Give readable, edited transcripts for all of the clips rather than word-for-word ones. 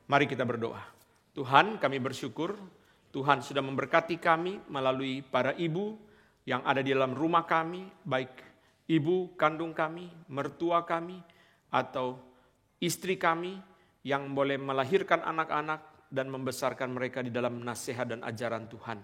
Mari kita berdoa. Tuhan, kami bersyukur Tuhan sudah memberkati kami melalui para ibu yang ada di dalam rumah kami, baik ibu kandung kami, mertua kami, atau istri kami yang boleh melahirkan anak-anak dan membesarkan mereka di dalam nasihat dan ajaran Tuhan.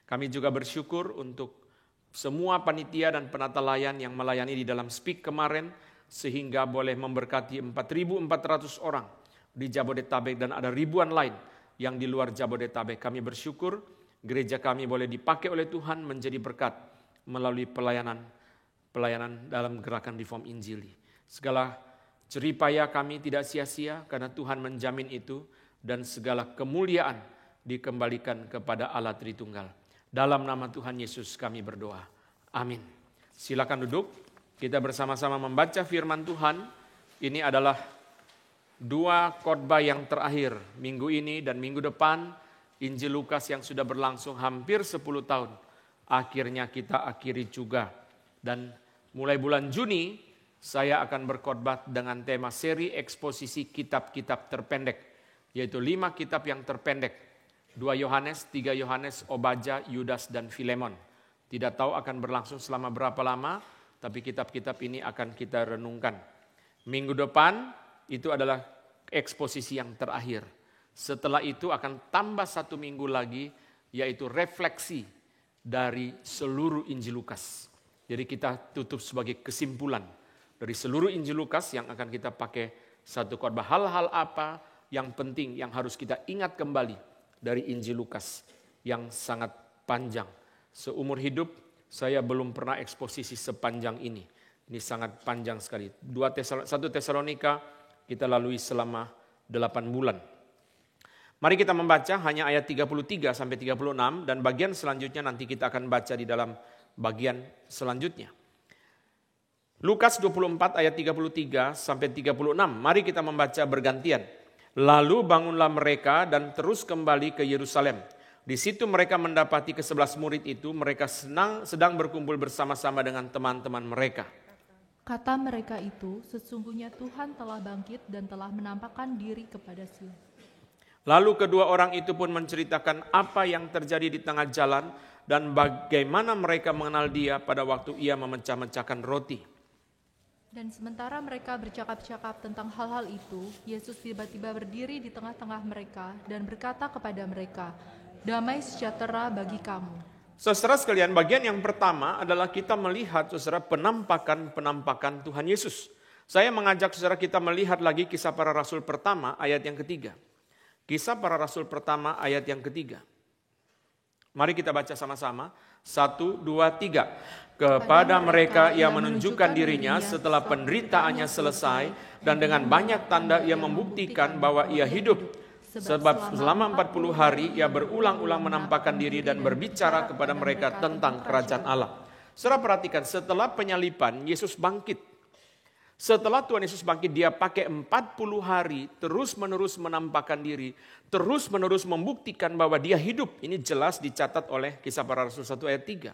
Kami juga bersyukur untuk semua panitia dan penata layan yang melayani di dalam Speak kemarin, sehingga boleh memberkati 4.400 orang di Jabodetabek dan ada ribuan lain yang di luar Jabodetabek. Kami bersyukur gereja kami boleh dipakai oleh Tuhan menjadi berkat melalui pelayanan dalam gerakan Reform Injili. Segala jeripaya kami tidak sia-sia karena Tuhan menjamin itu, dan segala kemuliaan dikembalikan kepada Allah Tritunggal. Dalam nama Tuhan Yesus kami berdoa. Amin. Silakan duduk. Kita bersama-sama membaca firman Tuhan. Ini adalah 2 khotbah yang terakhir minggu ini dan minggu depan. Injil Lukas yang sudah berlangsung hampir 10 tahun. Akhirnya kita akhiri juga. Dan mulai bulan Juni saya akan berkhotbah dengan tema seri eksposisi kitab-kitab terpendek. Yaitu 5 kitab yang terpendek. 2 Yohanes, 3 Yohanes, Obadja, Yudas, dan Filemon. Tidak tahu akan berlangsung selama berapa lama, tapi kitab-kitab ini akan kita renungkan. Minggu depan itu adalah eksposisi yang terakhir. Setelah itu akan tambah 1 minggu lagi, yaitu refleksi dari seluruh Injil Lukas. Jadi kita tutup sebagai kesimpulan dari seluruh Injil Lukas yang akan kita pakai satu khotbah. Hal-hal apa yang penting yang harus kita ingat kembali dari Injil Lukas yang sangat panjang. Seumur hidup saya belum pernah eksposisi sepanjang ini. Ini sangat panjang sekali. 1 Tesalonika kita lalui selama 8 bulan. Mari kita membaca hanya ayat 33 sampai 36 dan bagian selanjutnya nanti kita akan baca di dalam bagian selanjutnya. Lukas 24 ayat 33 sampai 36. Mari kita membaca bergantian. Lalu bangunlah mereka dan terus kembali ke Yerusalem. Di situ mereka mendapati ke-11 murid itu, mereka sedang berkumpul bersama-sama dengan teman-teman mereka. Kata mereka itu, sesungguhnya Tuhan telah bangkit dan telah menampakkan diri kepada Sion. Lalu kedua orang itu pun menceritakan apa yang terjadi di tengah jalan dan bagaimana mereka mengenal dia pada waktu ia memecah-mecahkan roti. Dan sementara mereka bercakap-cakap tentang hal-hal itu, Yesus tiba-tiba berdiri di tengah-tengah mereka dan berkata kepada mereka, "Damai sejahtera bagi kamu." Saudara sekalian, bagian yang pertama adalah kita melihat saudara penampakan Tuhan Yesus. Saya mengajak saudara kita melihat lagi Kisah Para Rasul pertama ayat yang ketiga. Kisah Para Rasul pertama ayat yang ketiga. Mari kita baca sama-sama. 1, 2, 3. Kepada mereka ia menunjukkan dirinya setelah penderitaannya selesai, dan dengan banyak tanda ia membuktikan bahwa ia hidup. Sebab selama 40 hari ia berulang-ulang menampakkan diri dan berbicara kepada mereka tentang kerajaan Allah. Saudara perhatikan, setelah penyaliban Yesus bangkit. Setelah Tuhan Yesus bangkit, dia pakai 40 hari terus-menerus menampakkan diri, terus-menerus membuktikan bahwa dia hidup. Ini jelas dicatat oleh Kisah Para Rasul 1 ayat 3.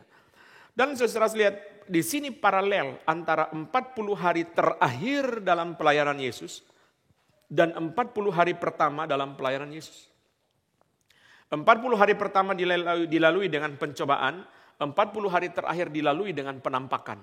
Dan saudara lihat di sini paralel antara 40 hari terakhir dalam pelayanan Yesus dan 40 hari pertama dalam pelayanan Yesus. 40 hari pertama dilalui dengan pencobaan, 40 hari terakhir dilalui dengan penampakan.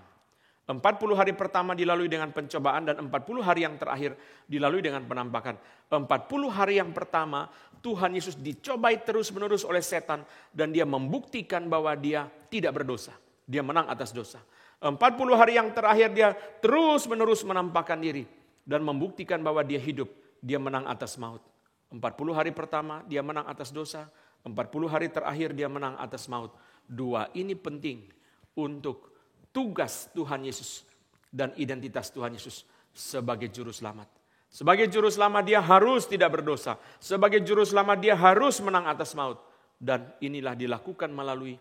40 hari pertama dilalui dengan pencobaan dan 40 hari yang terakhir dilalui dengan penampakan. 40 hari yang pertama Tuhan Yesus dicobai terus-menerus oleh setan dan dia membuktikan bahwa dia tidak berdosa. Dia menang atas dosa. 40 hari yang terakhir dia terus-menerus menampakkan diri dan membuktikan bahwa dia hidup. Dia menang atas maut. 40 hari pertama dia menang atas dosa. 40 hari terakhir dia menang atas maut. 2 ini penting untuk tugas Tuhan Yesus dan identitas Tuhan Yesus sebagai juru selamat. Sebagai juru selamat dia harus tidak berdosa. Sebagai juru selamat dia harus menang atas maut. Dan inilah dilakukan melalui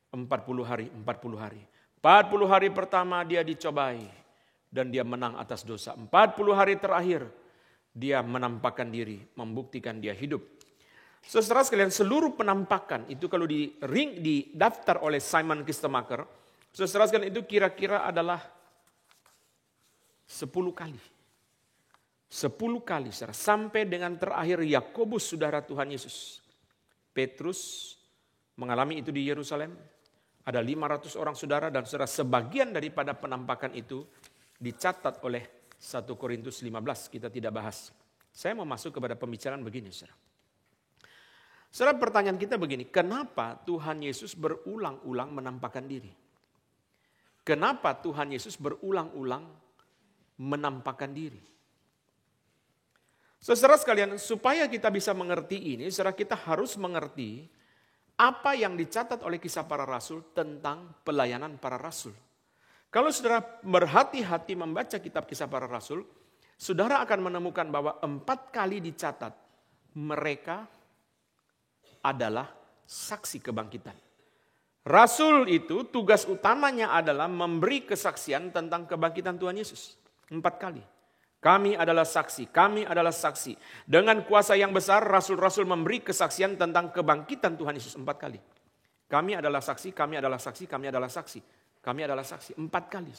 40 hari. 40 hari pertama dia dicobai dan dia menang atas dosa. 40 hari terakhir dia menampakkan diri, membuktikan dia hidup. Saudara sekalian, seluruh penampakan itu kalau didaftar oleh Simon Kistemaker, saudara sekalian itu kira-kira adalah 10 kali. 10 kali, saudara, sampai dengan terakhir Yakobus, saudara Tuhan Yesus. Petrus mengalami itu di Yerusalem. Ada 500 orang saudara, dan saudara, sebagian daripada penampakan itu dicatat oleh 1 Korintus 15, kita tidak bahas. Saya mau masuk kepada pembicaraan begini, saudara. Saudara, pertanyaan kita begini, kenapa Tuhan Yesus berulang-ulang menampakkan diri? Kenapa Tuhan Yesus berulang-ulang menampakkan diri? Saudara sekalian, supaya kita bisa mengerti ini, saudara, kita harus mengerti apa yang dicatat oleh Kisah Para Rasul tentang pelayanan para rasul. Kalau saudara berhati-hati membaca kitab Kisah Para Rasul, saudara akan menemukan bahwa 4 kali dicatat mereka adalah saksi kebangkitan. Rasul itu tugas utamanya adalah memberi kesaksian tentang kebangkitan Tuhan Yesus. 4 kali. Kami adalah saksi, kami adalah saksi. Dengan kuasa yang besar, rasul-rasul memberi kesaksian tentang kebangkitan Tuhan Yesus 4 kali. Kami adalah saksi, kami adalah saksi, kami adalah saksi. Kami adalah saksi 4 kali.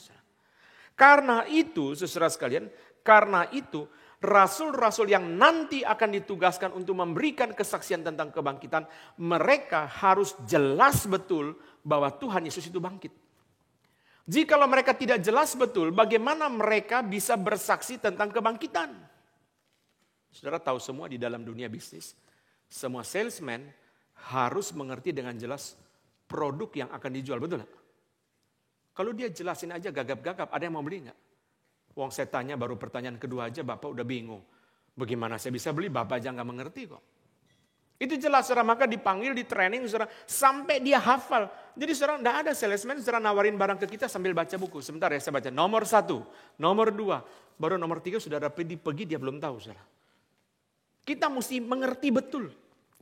Karena itu, saudara sekalian, karena itu, rasul-rasul yang nanti akan ditugaskan untuk memberikan kesaksian tentang kebangkitan, mereka harus jelas betul bahwa Tuhan Yesus itu bangkit. Jikalau mereka tidak jelas betul, bagaimana mereka bisa bersaksi tentang kebangkitan? Saudara tahu semua di dalam dunia bisnis, semua salesman harus mengerti dengan jelas produk yang akan dijual, betul gak? Kalau dia jelasin aja gagap-gagap, ada yang mau beli gak? Wong saya tanya baru pertanyaan kedua aja, Bapak udah bingung. Bagaimana saya bisa beli? Bapak aja gak mengerti kok. Itu jelas, saudara, maka dipanggil, di training, saudara, sampai dia hafal. Jadi saudara, tidak ada salesman, saudara nawarin barang ke kita sambil baca buku. Sebentar ya, saya baca nomor 1, nomor 2, baru nomor 3 sudah ada pergi dia belum tahu, saudara. Kita mesti mengerti betul.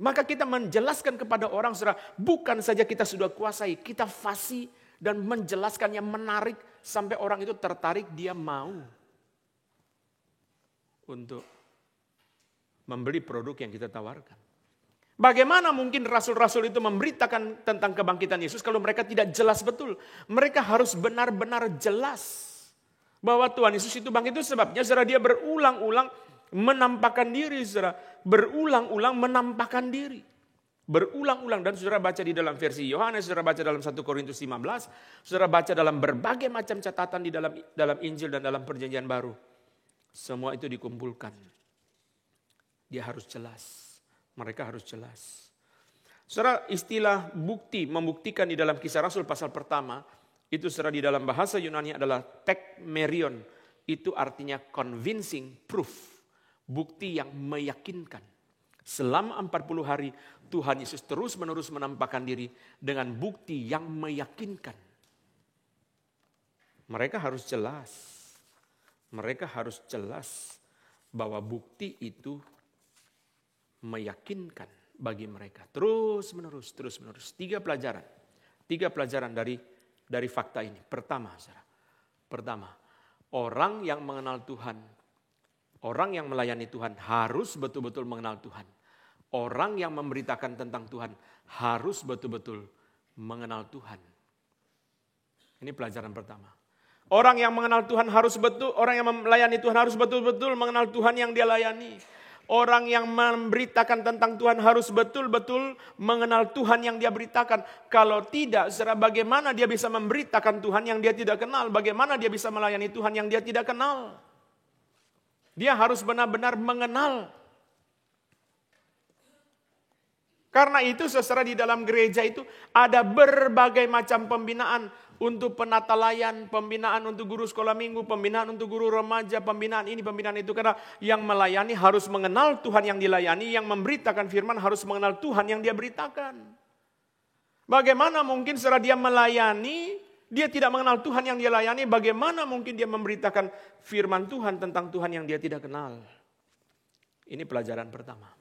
Maka kita menjelaskan kepada orang, saudara, bukan saja kita sudah kuasai, kita fasih dan menjelaskannya menarik sampai orang itu tertarik, dia mau untuk membeli produk yang kita tawarkan. Bagaimana mungkin rasul-rasul itu memberitakan tentang kebangkitan Yesus kalau mereka tidak jelas betul? Mereka harus benar-benar jelas bahwa Tuhan Yesus itu bangkit. Itu sebabnya saudara, dia berulang-ulang menampakkan diri, saudara. Berulang-ulang menampakkan diri. Berulang-ulang, dan saudara baca di dalam versi Yohanes, saudara baca dalam 1 Korintus 15, saudara baca dalam berbagai macam catatan di dalam Injil dan dalam Perjanjian Baru. Semua itu dikumpulkan. Dia harus jelas. Mereka harus jelas. Saudara, istilah bukti, membuktikan di dalam Kisah Rasul pasal pertama, itu saudara di dalam bahasa Yunani adalah tekmerion. Itu artinya convincing proof. Bukti yang meyakinkan. Selama 40 hari Tuhan Yesus terus-menerus menampakkan diri dengan bukti yang meyakinkan. Mereka harus jelas. Mereka harus jelas bahwa bukti itu meyakinkan bagi mereka. Terus menerus. 3 pelajaran dari fakta ini. Pertama, orang yang mengenal Tuhan, orang yang melayani Tuhan harus betul-betul mengenal Tuhan. Orang yang memberitakan tentang Tuhan harus betul-betul mengenal Tuhan. Ini pelajaran pertama. Orang yang mengenal Tuhan orang yang melayani Tuhan harus betul-betul mengenal Tuhan yang dia layani. Orang yang memberitakan tentang Tuhan harus betul-betul mengenal Tuhan yang dia beritakan. Kalau tidak, saudara, bagaimana dia bisa memberitakan Tuhan yang dia tidak kenal? Bagaimana dia bisa melayani Tuhan yang dia tidak kenal? Dia harus benar-benar mengenal. Karena itu, saudara, di dalam gereja itu ada berbagai macam pembinaan. Untuk penata layan, pembinaan untuk guru sekolah minggu, pembinaan untuk guru remaja, pembinaan ini, pembinaan itu. Karena yang melayani harus mengenal Tuhan yang dilayani, yang memberitakan firman harus mengenal Tuhan yang dia beritakan. Bagaimana mungkin setelah dia melayani, dia tidak mengenal Tuhan yang dia layani, bagaimana mungkin dia memberitakan firman Tuhan tentang Tuhan yang dia tidak kenal? Ini pelajaran pertama.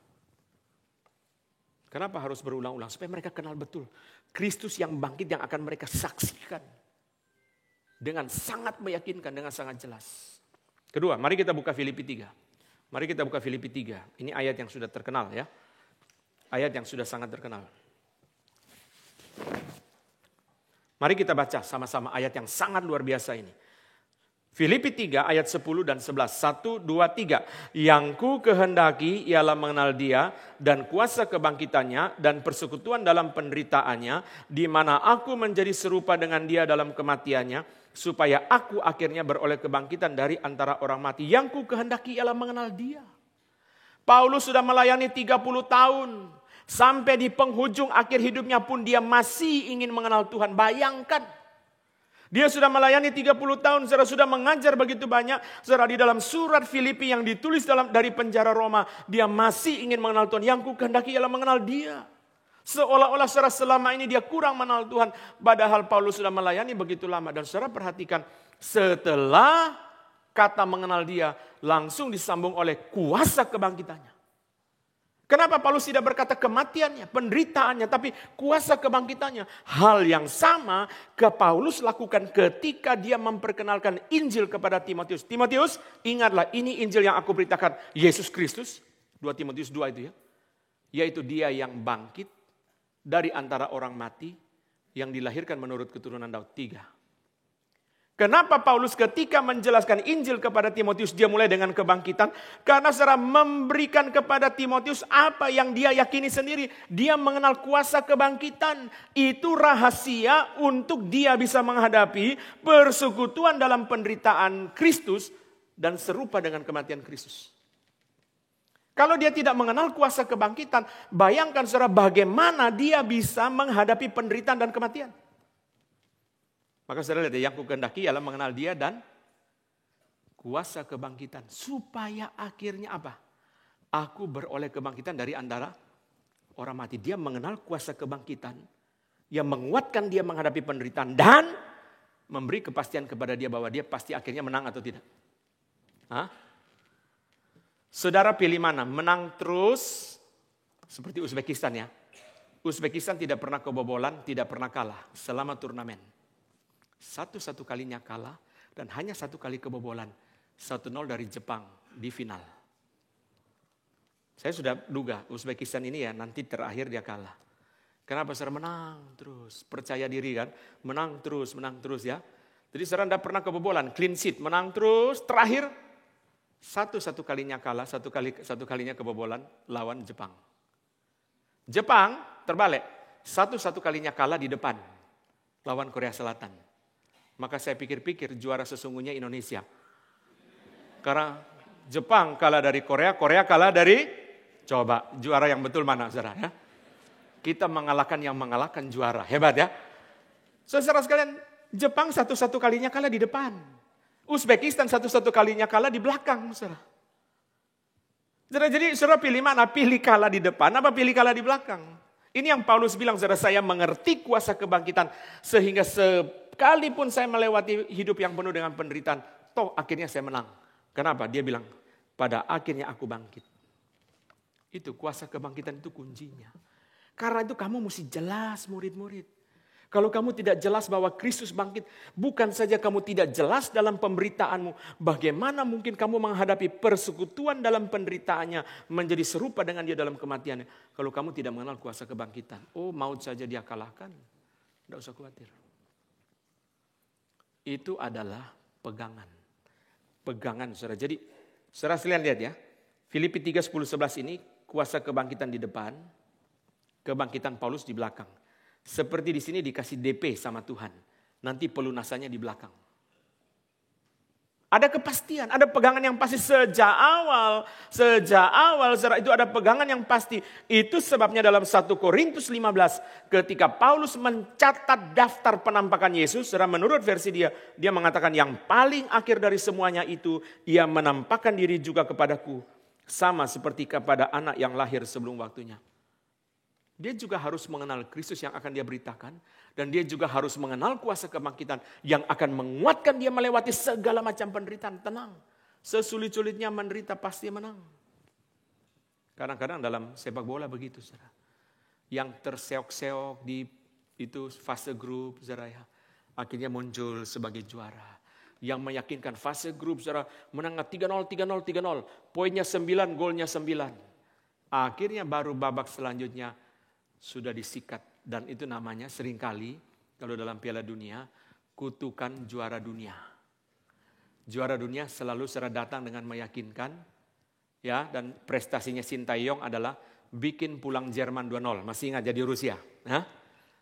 Kenapa harus berulang-ulang? Supaya mereka kenal betul Kristus yang bangkit yang akan mereka saksikan. Dengan sangat meyakinkan, dengan sangat jelas. Kedua, mari kita buka Filipi 3. Mari kita buka Filipi 3. Ini ayat yang sudah terkenal ya. Ayat yang sudah sangat terkenal. Mari kita baca sama-sama ayat yang sangat luar biasa ini. Filipi 3 ayat 10 dan 11. 1, 2, 3. Yang ku kehendaki ialah mengenal dia dan kuasa kebangkitannya dan persekutuan dalam penderitaannya, di mana aku menjadi serupa dengan dia dalam kematiannya, supaya aku akhirnya beroleh kebangkitan dari antara orang mati. Yang ku kehendaki ialah mengenal dia. Paulus sudah melayani 30 tahun. Sampai di penghujung akhir hidupnya pun dia masih ingin mengenal Tuhan. Bayangkan. Dia sudah melayani 30 tahun, saudara, sudah mengajar begitu banyak. Saudara, di dalam surat Filipi yang ditulis dari penjara Roma, dia masih ingin mengenal Tuhan. Yang ku kehendaki ialah mengenal dia. Seolah-olah saudara selama ini dia kurang mengenal Tuhan. Padahal Paulus sudah melayani begitu lama. Dan saudara perhatikan, setelah kata mengenal dia, langsung disambung oleh kuasa kebangkitannya. Kenapa Paulus tidak berkata kematiannya, penderitaannya, tapi kuasa kebangkitannya? Hal yang sama ke Paulus lakukan ketika dia memperkenalkan Injil kepada Timotius. Timotius, ingatlah ini Injil yang aku beritakan, Yesus Kristus, 2 Timotius 2 itu ya. Yaitu dia yang bangkit dari antara orang mati, yang dilahirkan menurut keturunan Daud. 3. Kenapa Paulus ketika menjelaskan Injil kepada Timotius, dia mulai dengan kebangkitan? Karena saudara memberikan kepada Timotius apa yang dia yakini sendiri. Dia mengenal kuasa kebangkitan. Itu rahasia untuk dia bisa menghadapi persekutuan dalam penderitaan Kristus dan serupa dengan kematian Kristus. Kalau dia tidak mengenal kuasa kebangkitan, bayangkan saudara bagaimana dia bisa menghadapi penderitaan dan kematian. Maka saudara lihat, yang ku kehendaki ialah mengenal dia dan kuasa kebangkitan. Supaya akhirnya apa? Aku beroleh kebangkitan dari antara orang mati. Dia mengenal kuasa kebangkitan. Yang menguatkan dia menghadapi penderitaan. Dan memberi kepastian kepada dia bahwa dia pasti akhirnya menang atau tidak. Hah? Saudara pilih mana? Menang terus seperti Uzbekistan ya. Uzbekistan tidak pernah kebobolan, tidak pernah kalah selama turnamen. Satu-satu kalinya kalah dan hanya satu kali kebobolan. 1-0 dari Jepang di final. Saya sudah duga Uzbekistan ini ya nanti terakhir dia kalah. Kenapa saudara? Menang terus. Percaya diri kan. Menang terus ya. Jadi saudara tidak pernah kebobolan. Clean sheet, menang terus. Terakhir satu-satu kalinya kalah, satu kalinya kebobolan lawan Jepang. Jepang terbalik. Satu-satu kalinya kalah di depan lawan Korea Selatan. Maka saya pikir-pikir juara sesungguhnya Indonesia. Karena Jepang kalah dari Korea, Korea kalah dari, coba juara yang betul mana saudara ya? Kita mengalahkan yang mengalahkan juara, hebat ya. Saudara sekalian, Jepang satu-satu kalinya kalah di depan. Uzbekistan satu-satu kalinya kalah di belakang saudara. Jadi saudara pilih mana? Pilih kalah di depan apa pilih kalah di belakang? Ini yang Paulus bilang, saudara, saya mengerti kuasa kebangkitan sehingga sekalipun saya melewati hidup yang penuh dengan penderitaan, toh akhirnya saya menang. Kenapa? Dia bilang, pada akhirnya aku bangkit. Itu kuasa kebangkitan itu kuncinya. Karena itu kamu mesti jelas murid-murid. Kalau kamu tidak jelas bahwa Kristus bangkit, bukan saja kamu tidak jelas dalam pemberitaanmu, bagaimana mungkin kamu menghadapi persekutuan dalam penderitaannya, menjadi serupa dengan dia dalam kematiannya. Kalau kamu tidak mengenal kuasa kebangkitan, oh maut saja dia kalahkan, tidak usah khawatir. Itu adalah pegangan. Pegangan saudara. Jadi saudara sekalian lihat ya, Filipi 3, 10, 11 ini kuasa kebangkitan di depan, kebangkitan Paulus di belakang. Seperti di sini dikasih DP sama Tuhan. Nanti pelunasannya di belakang. Ada kepastian, ada pegangan yang pasti sejak awal saudara, itu ada pegangan yang pasti. Itu sebabnya dalam 1 Korintus 15 ketika Paulus mencatat daftar penampakan Yesus, saudara, menurut versi dia mengatakan yang paling akhir dari semuanya itu ia menampakkan diri juga kepadaku sama seperti kepada anak yang lahir sebelum waktunya. Dia juga harus mengenal Kristus yang akan dia beritakan. Dan dia juga harus mengenal kuasa kebangkitan yang akan menguatkan dia melewati segala macam penderitaan. Tenang, sesulit-sulitnya menderita pasti menang. Kadang-kadang dalam sepak bola begitu, saudara. Yang terseok-seok di itu fase grup, saudara ya, akhirnya muncul sebagai juara. Yang meyakinkan fase grup, saudara, menang 3-0, 3-0, 3-0. Poinnya 9, golnya 9. Akhirnya baru babak selanjutnya sudah disikat, dan itu namanya seringkali kalau dalam Piala Dunia kutukan juara dunia. Juara dunia selalu saudara datang dengan meyakinkan, ya, dan prestasinya Sintayong adalah bikin pulang Jerman 2-0. Masih ingat jadi Rusia?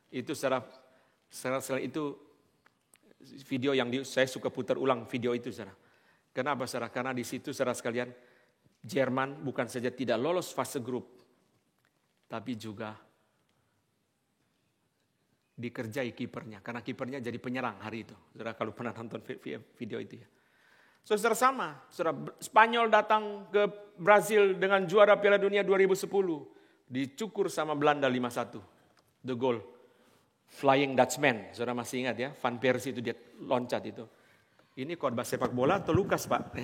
Itu saudara itu video yang saya suka putar ulang video itu, saudara. Kenapa, saudara? Karena di situ, saudara sekalian, Jerman bukan saja tidak lolos fase grup, tapi juga dikerjai kipernya. Karena kipernya jadi penyerang hari itu. Saudara kalau pernah nonton video itu ya. Saudara sama, saudara Spanyol datang ke Brazil dengan juara Piala Dunia 2010. Dicukur sama Belanda 5-1. The goal. Flying Dutchman, saudara masih ingat ya. Van Persie itu dia loncat itu. Ini khotbah sepak bola atau Lukas, Pak?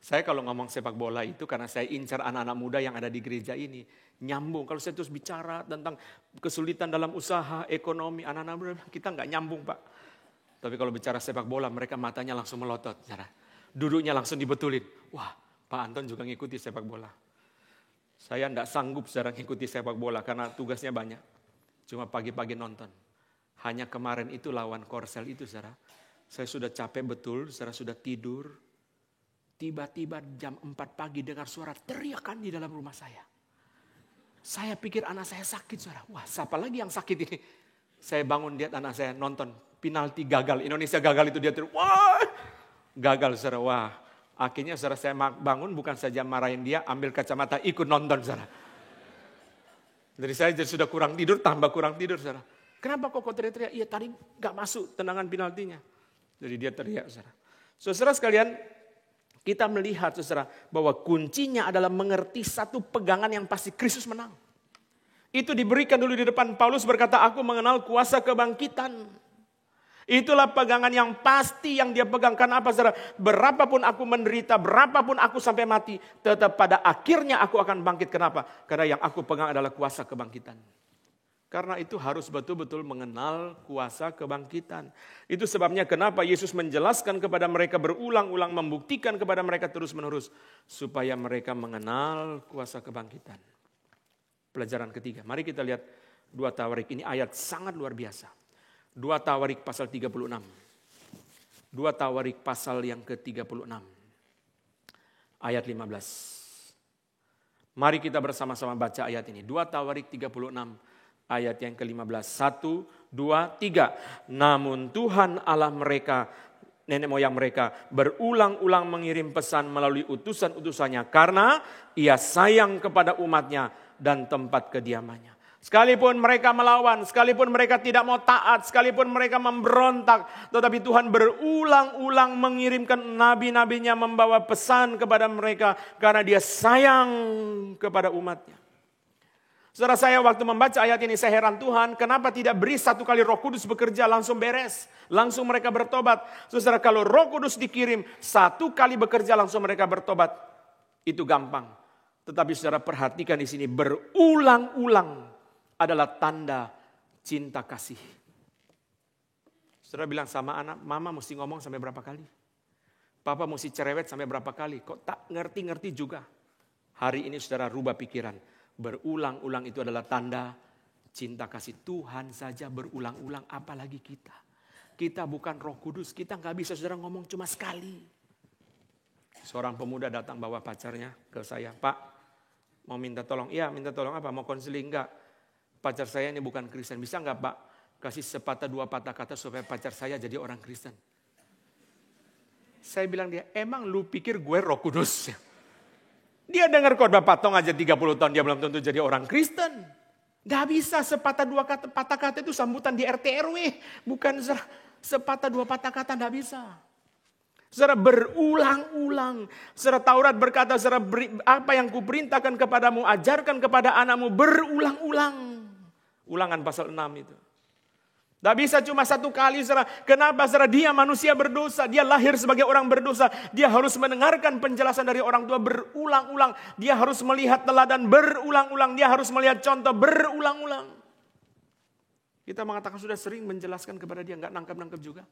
Saya kalau ngomong sepak bola itu karena saya incar anak-anak muda yang ada di gereja ini. Nyambung, kalau saya terus bicara tentang kesulitan dalam usaha, ekonomi, anak-anak muda, kita nggak nyambung, Pak. Tapi kalau bicara sepak bola, mereka matanya langsung melotot. Duduknya langsung dibetulin. Wah, Pak Anton juga ngikuti sepak bola. Saya enggak sanggup secara ngikuti sepak bola karena tugasnya banyak. Cuma pagi-pagi nonton. Hanya kemarin itu lawan Korsel itu, saudara. Saya sudah capek betul, saudara sudah tidur. Tiba-tiba jam 4 pagi dengar suara teriakan di dalam rumah saya. Saya pikir anak saya sakit, saudara. Wah, siapa lagi yang sakit ini? Saya bangun lihat anak saya nonton. Penalti gagal, Indonesia gagal itu dia terus, wah gagal saudara, wah. Akhirnya saudara saya bangun bukan saja marahin dia, ambil kacamata ikut nonton saudara. Dari saya jadi sudah kurang tidur, tambah kurang tidur saudara. Kenapa kok teriak-teriak? Iya tadi gak masuk tendangan penaltinya. Jadi dia teriak saudara. Saudara sekalian, kita melihat saudara bahwa kuncinya adalah mengerti satu pegangan yang pasti Kristus menang. Itu diberikan dulu di depan. Paulus berkata, aku mengenal kuasa kebangkitan. Itulah pegangan yang pasti yang dia pegang. Karena apa, saudara? Berapapun aku menderita, berapapun aku sampai mati, tetap pada akhirnya aku akan bangkit. Kenapa? Karena yang aku pegang adalah kuasa kebangkitan. Karena itu harus betul-betul mengenal kuasa kebangkitan. Itu sebabnya kenapa Yesus menjelaskan kepada mereka berulang-ulang, membuktikan kepada mereka terus-menerus. Supaya mereka mengenal kuasa kebangkitan. Pelajaran ketiga. Mari kita lihat 2 Tawarik. Ini ayat sangat luar biasa. 2 Tawarik pasal 36. 2 Tawarik pasal yang ke-36. Ayat 15. Mari kita bersama-sama baca ayat ini. 2 Tawarik 36 ayat yang ke-15. 1, 2, 3. Namun Tuhan Allah mereka, nenek moyang mereka, berulang-ulang mengirim pesan melalui utusan-utusannya. Karena ia sayang kepada umatnya dan tempat kediamannya. Sekalipun mereka melawan, sekalipun mereka tidak mau taat, sekalipun mereka memberontak, tetapi Tuhan berulang-ulang mengirimkan nabi-nabinya membawa pesan kepada mereka karena dia sayang kepada umatnya. Saudara saya waktu membaca ayat ini saya heran, Tuhan kenapa tidak beri satu kali Roh Kudus bekerja langsung beres, langsung mereka bertobat. Saudara kalau Roh Kudus dikirim satu kali bekerja langsung mereka bertobat, itu gampang. Tetapi saudara perhatikan di sini berulang-ulang adalah tanda cinta kasih. Saudara bilang sama anak, mama mesti ngomong sampai berapa kali? Papa mesti cerewet sampai berapa kali? Kok tak ngerti-ngerti juga? Hari ini saudara rubah pikiran. Berulang-ulang itu adalah tanda cinta kasih. Tuhan saja berulang-ulang, apalagi kita. Kita bukan Roh Kudus, kita gak bisa saudara ngomong cuma sekali. Seorang pemuda datang bawa pacarnya ke saya, Pak mau minta tolong. Iya minta tolong apa? Mau konseling? Enggak. Pacar saya ini bukan Kristen. Bisa enggak Pak kasih sepatah dua patah kata supaya pacar saya jadi orang Kristen? Saya bilang dia, emang lu pikir gue Roh Kudus? Dia dengar khotbah Patong aja 30 tahun dia belum tentu jadi orang Kristen. Gak bisa sepatah dua kata, patah kata itu sambutan di RT RW. Bukan sepatah dua patah kata gak bisa. Saudara berulang-ulang. Saudara Taurat berkata, saudara apa yang kuperintahkan kepadamu, ajarkan kepada anakmu berulang-ulang. Ulangan pasal 6 itu. Tidak bisa cuma satu kali saudara. Kenapa saudara? Dia manusia berdosa. Dia lahir sebagai orang berdosa. Dia harus mendengarkan penjelasan dari orang tua berulang-ulang. Dia harus melihat teladan berulang-ulang. Dia harus melihat contoh berulang-ulang. Kita mengatakan sudah sering menjelaskan kepada dia. Enggak nangkap-nangkap juga.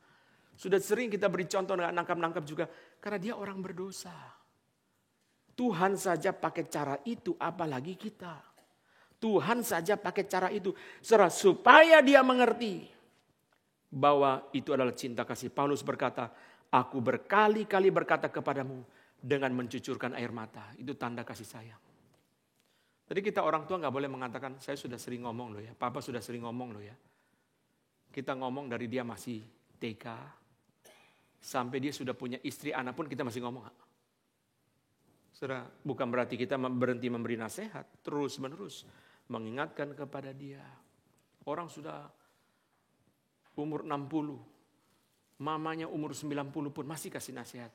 Sudah sering kita beri contoh enggak nangkap-nangkap juga. Karena dia orang berdosa. Tuhan saja pakai cara itu, apalagi kita. Tuhan saja pakai cara itu. Supaya dia mengerti bahwa itu adalah cinta kasih. Paulus berkata, Aku berkali-kali berkata kepadamu dengan mencucurkan air mata. Itu tanda kasih sayang. Jadi kita orang tua gak boleh mengatakan, saya sudah sering ngomong loh ya, papa sudah sering ngomong loh ya. Kita ngomong dari dia masih TK, sampai dia sudah punya istri, anak pun kita masih ngomong. Saudara, bukan berarti kita berhenti memberi nasihat, terus menerus mengingatkan kepada dia. Orang sudah umur 60, mamanya umur 90 pun masih kasih nasihat.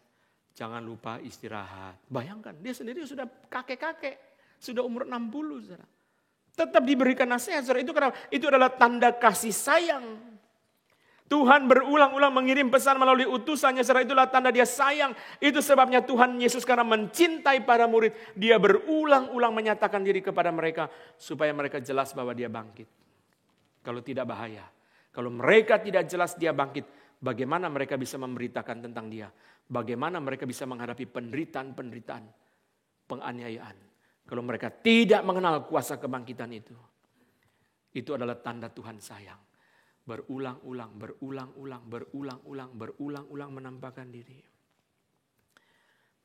Jangan lupa istirahat. Bayangkan, dia sendiri sudah kakek-kakek. Sudah umur 60, saudara. Tetap diberikan nasihat, saudara. Itu karena itu adalah tanda kasih sayang. Tuhan berulang-ulang mengirim pesan melalui utusannya, saudara. Itulah tanda dia sayang. Itu sebabnya Tuhan Yesus karena mencintai para murid. Dia berulang-ulang menyatakan diri kepada mereka. Supaya mereka jelas bahwa dia bangkit. Kalau tidak bahaya. Kalau mereka tidak jelas dia bangkit. Bagaimana mereka bisa memberitakan tentang dia. Bagaimana mereka bisa menghadapi penderitaan-penderitaan. Penganiayaan. Kalau mereka tidak mengenal kuasa kebangkitan itu. Itu adalah tanda Tuhan sayang. Berulang-ulang menampakkan diri.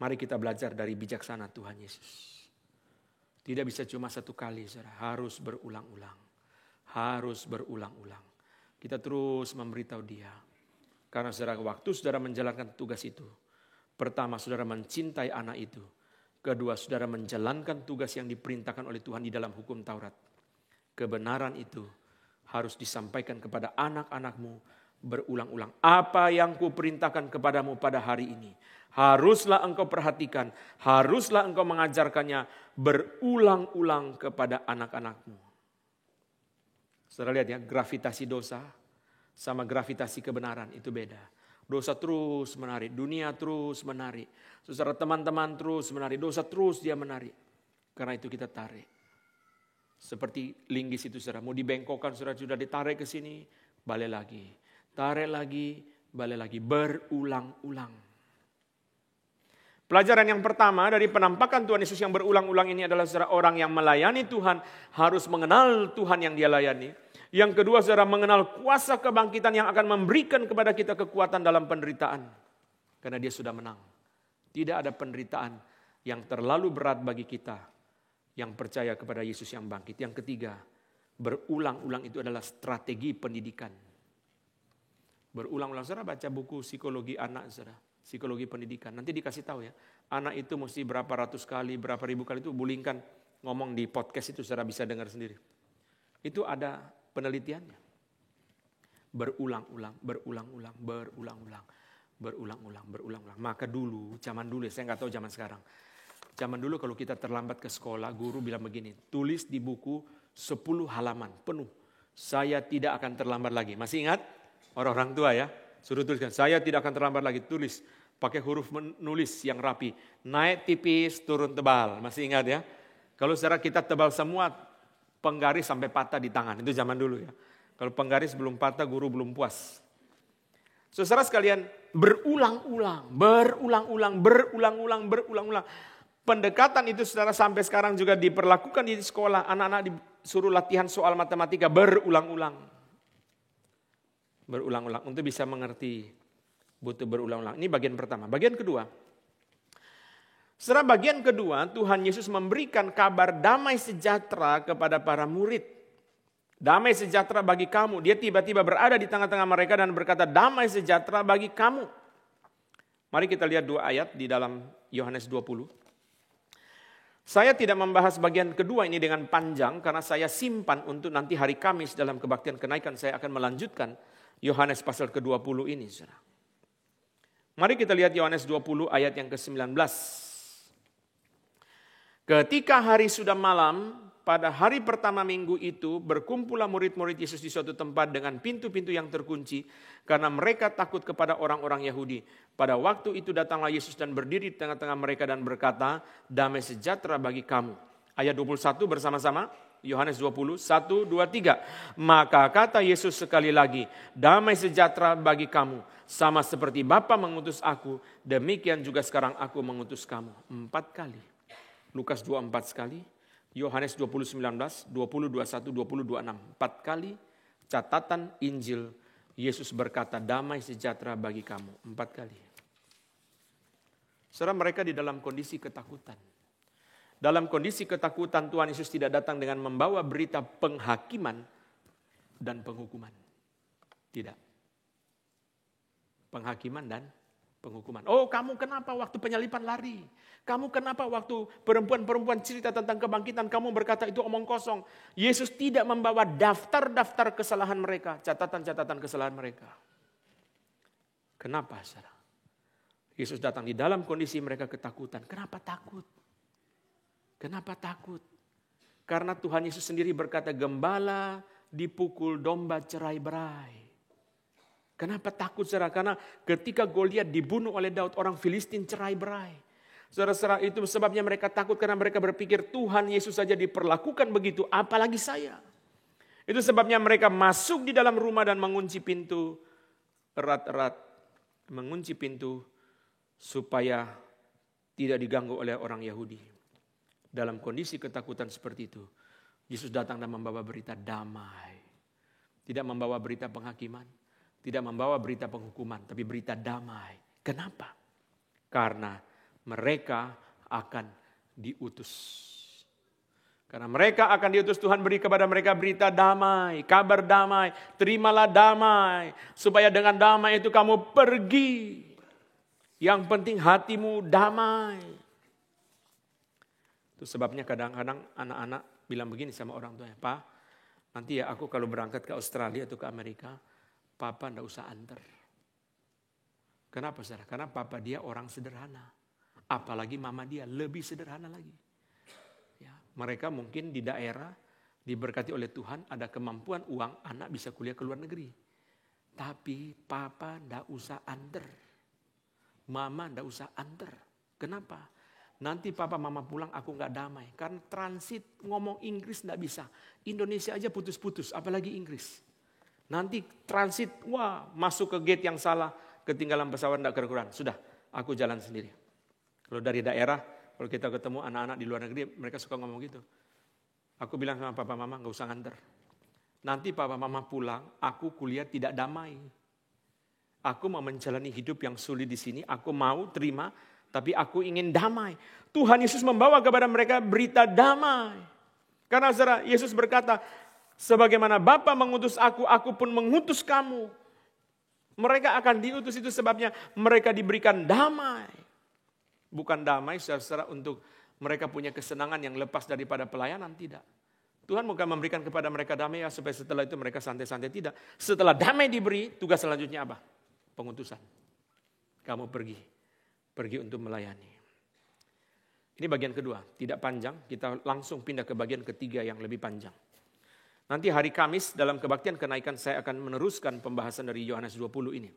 Mari kita belajar dari bijaksana Tuhan Yesus. Tidak bisa cuma satu kali, saudara. Harus berulang-ulang. Harus berulang-ulang. Kita terus memberitahu dia. Karena saudara, waktu saudara menjalankan tugas itu. Pertama, saudara mencintai anak itu. Kedua, saudara menjalankan tugas yang diperintahkan oleh Tuhan di dalam hukum Taurat. Kebenaran itu harus disampaikan kepada anak-anakmu berulang-ulang. Apa yang kuperintahkan kepadamu pada hari ini. Haruslah engkau perhatikan. Haruslah engkau mengajarkannya berulang-ulang kepada anak-anakmu. Saudara lihat ya, gravitasi dosa sama gravitasi kebenaran itu beda. Dosa terus menarik, dunia terus menarik. Saudara, teman-teman terus menarik, dosa terus dia menarik. Karena itu kita tarik. Seperti linggis itu, saudara, mau dibengkokkan, saudara, sudah ditarik ke sini, balik lagi. Tarik lagi, balik lagi, berulang-ulang. Pelajaran yang pertama dari penampakan Tuhan Yesus yang berulang-ulang ini adalah, saudara, orang yang melayani Tuhan harus mengenal Tuhan yang dia layani. Yang kedua, saudara, mengenal kuasa kebangkitan yang akan memberikan kepada kita kekuatan dalam penderitaan. Karena dia sudah menang. Tidak ada penderitaan yang terlalu berat bagi kita yang percaya kepada Yesus yang bangkit. Yang ketiga, berulang-ulang itu adalah strategi pendidikan. Berulang-ulang, saudara baca buku psikologi anak, saudara. Psikologi pendidikan. Nanti dikasih tahu ya, anak itu mesti berapa ratus kali, berapa ribu kali itu bulingkan. Ngomong di podcast itu, saudara bisa dengar sendiri. Itu ada penelitiannya. Berulang-ulang. Maka dulu, zaman dulu, saya nggak tahu zaman sekarang. Zaman dulu kalau kita terlambat ke sekolah, guru bilang begini, tulis di buku 10 halaman penuh. Saya tidak akan terlambat lagi. Masih ingat? Orang-orang tua ya, suruh tuliskan. Saya tidak akan terlambat lagi. Tulis, pakai huruf menulis yang rapi. Naik tipis, turun tebal. Masih ingat ya? Kalau saudara kita tebal semua, penggaris sampai patah di tangan. Itu zaman dulu ya. Kalau penggaris belum patah, guru belum puas. Saudara sekalian, berulang-ulang. Pendekatan itu, saudara, sampai sekarang juga diperlakukan di sekolah. Anak-anak disuruh latihan soal matematika berulang-ulang. Untuk bisa mengerti, butuh berulang-ulang. Ini bagian pertama. Bagian kedua. Setelah bagian kedua, Tuhan Yesus memberikan kabar damai sejahtera kepada para murid. Damai sejahtera bagi kamu. Dia tiba-tiba berada di tengah-tengah mereka dan berkata, damai sejahtera bagi kamu. Mari kita lihat 2 ayat di dalam Yohanes 20. Saya tidak membahas bagian kedua ini dengan panjang karena saya simpan untuk nanti hari Kamis dalam kebaktian kenaikan. Saya akan melanjutkan Yohanes pasal ke-20 ini. Saudara. Mari kita lihat Yohanes 20 ayat yang ke-19. Ketika hari sudah malam, pada hari pertama minggu itu, berkumpullah murid-murid Yesus di suatu tempat dengan pintu-pintu yang terkunci, karena mereka takut kepada orang-orang Yahudi. Pada waktu itu datanglah Yesus dan berdiri di tengah-tengah mereka dan berkata, damai sejahtera bagi kamu. Ayat 21 bersama-sama, Yohanes 20, 1, 2, 3. Maka kata Yesus sekali lagi, damai sejahtera bagi kamu. Sama seperti Bapa mengutus aku, demikian juga sekarang aku mengutus kamu. 4 kali. Lukas 24 sekali, Yohanes 20, 19, 20, 21, 20, 26. 4 kali catatan Injil, Yesus berkata damai sejahtera bagi kamu. 4 kali. Saudara, mereka di dalam kondisi ketakutan. Dalam kondisi ketakutan Tuhan Yesus tidak datang dengan membawa berita penghakiman dan penghukuman. Tidak. Penghakiman dan penghukuman. Oh, kamu kenapa waktu penyaliban lari? Kamu kenapa waktu perempuan-perempuan cerita tentang kebangkitan kamu berkata itu omong kosong? Yesus tidak membawa daftar-daftar kesalahan mereka, catatan-catatan kesalahan mereka. Kenapa, saudara? Yesus datang di dalam kondisi mereka ketakutan. Kenapa takut? Kenapa takut? Karena Tuhan Yesus sendiri berkata, gembala dipukul domba cerai-berai. Kenapa takut, saudara? Karena ketika Goliat dibunuh oleh Daud, orang Filistin cerai-berai. Saudara-saudara, itu sebabnya mereka takut karena mereka berpikir Tuhan Yesus saja diperlakukan begitu, apalagi saya. Itu sebabnya mereka masuk di dalam rumah dan mengunci pintu erat-erat. Mengunci pintu supaya tidak diganggu oleh orang Yahudi. Dalam kondisi ketakutan seperti itu, Yesus datang dan membawa berita damai. Tidak membawa berita penghakiman, tidak membawa berita penghukuman, tapi berita damai. Kenapa? Karena mereka akan diutus. Karena mereka akan diutus, Tuhan beri kepada mereka berita damai, kabar damai, terimalah damai. Supaya dengan damai itu kamu pergi. Yang penting hatimu damai. Itu sebabnya kadang-kadang anak-anak bilang begini sama orang tuanya, Pak, nanti ya aku kalau berangkat ke Australia atau ke Amerika, Papa enggak usah antar. Kenapa, saudara? Karena Papa dia orang sederhana. Apalagi mama dia lebih sederhana lagi. Ya, mereka mungkin di daerah diberkati oleh Tuhan, ada kemampuan uang, anak bisa kuliah ke luar negeri. Tapi Papa enggak usah antar. Mama enggak usah antar. Kenapa? Nanti papa mama pulang aku gak damai. Karena transit ngomong Inggris gak bisa. Indonesia aja putus-putus, apalagi Inggris. Nanti transit, wah masuk ke gate yang salah. Ketinggalan pesawat gak kerukuran. Sudah, aku jalan sendiri. Kalau dari daerah, kalau kita ketemu anak-anak di luar negeri, mereka suka ngomong gitu. Aku bilang sama papa mama gak usah nganter. Nanti papa mama pulang, aku kuliah tidak damai. Aku mau menjalani hidup yang sulit di sini, aku mau terima. Tapi aku ingin damai. Tuhan Yesus membawa kepada mereka berita damai. Karena saudara, Yesus berkata, sebagaimana Bapa mengutus aku pun mengutus kamu. Mereka akan diutus, itu sebabnya mereka diberikan damai. Bukan damai secara untuk mereka punya kesenangan yang lepas daripada pelayanan, tidak. Tuhan bukan memberikan kepada mereka damai ya, supaya setelah itu mereka santai-santai, tidak. Setelah damai diberi, tugas selanjutnya apa? Pengutusan. Kamu pergi untuk melayani. Ini bagian kedua, tidak panjang, kita langsung pindah ke bagian ketiga yang lebih panjang. Nanti hari Kamis dalam kebaktian kenaikan saya akan meneruskan pembahasan dari Yohanes 20 ini.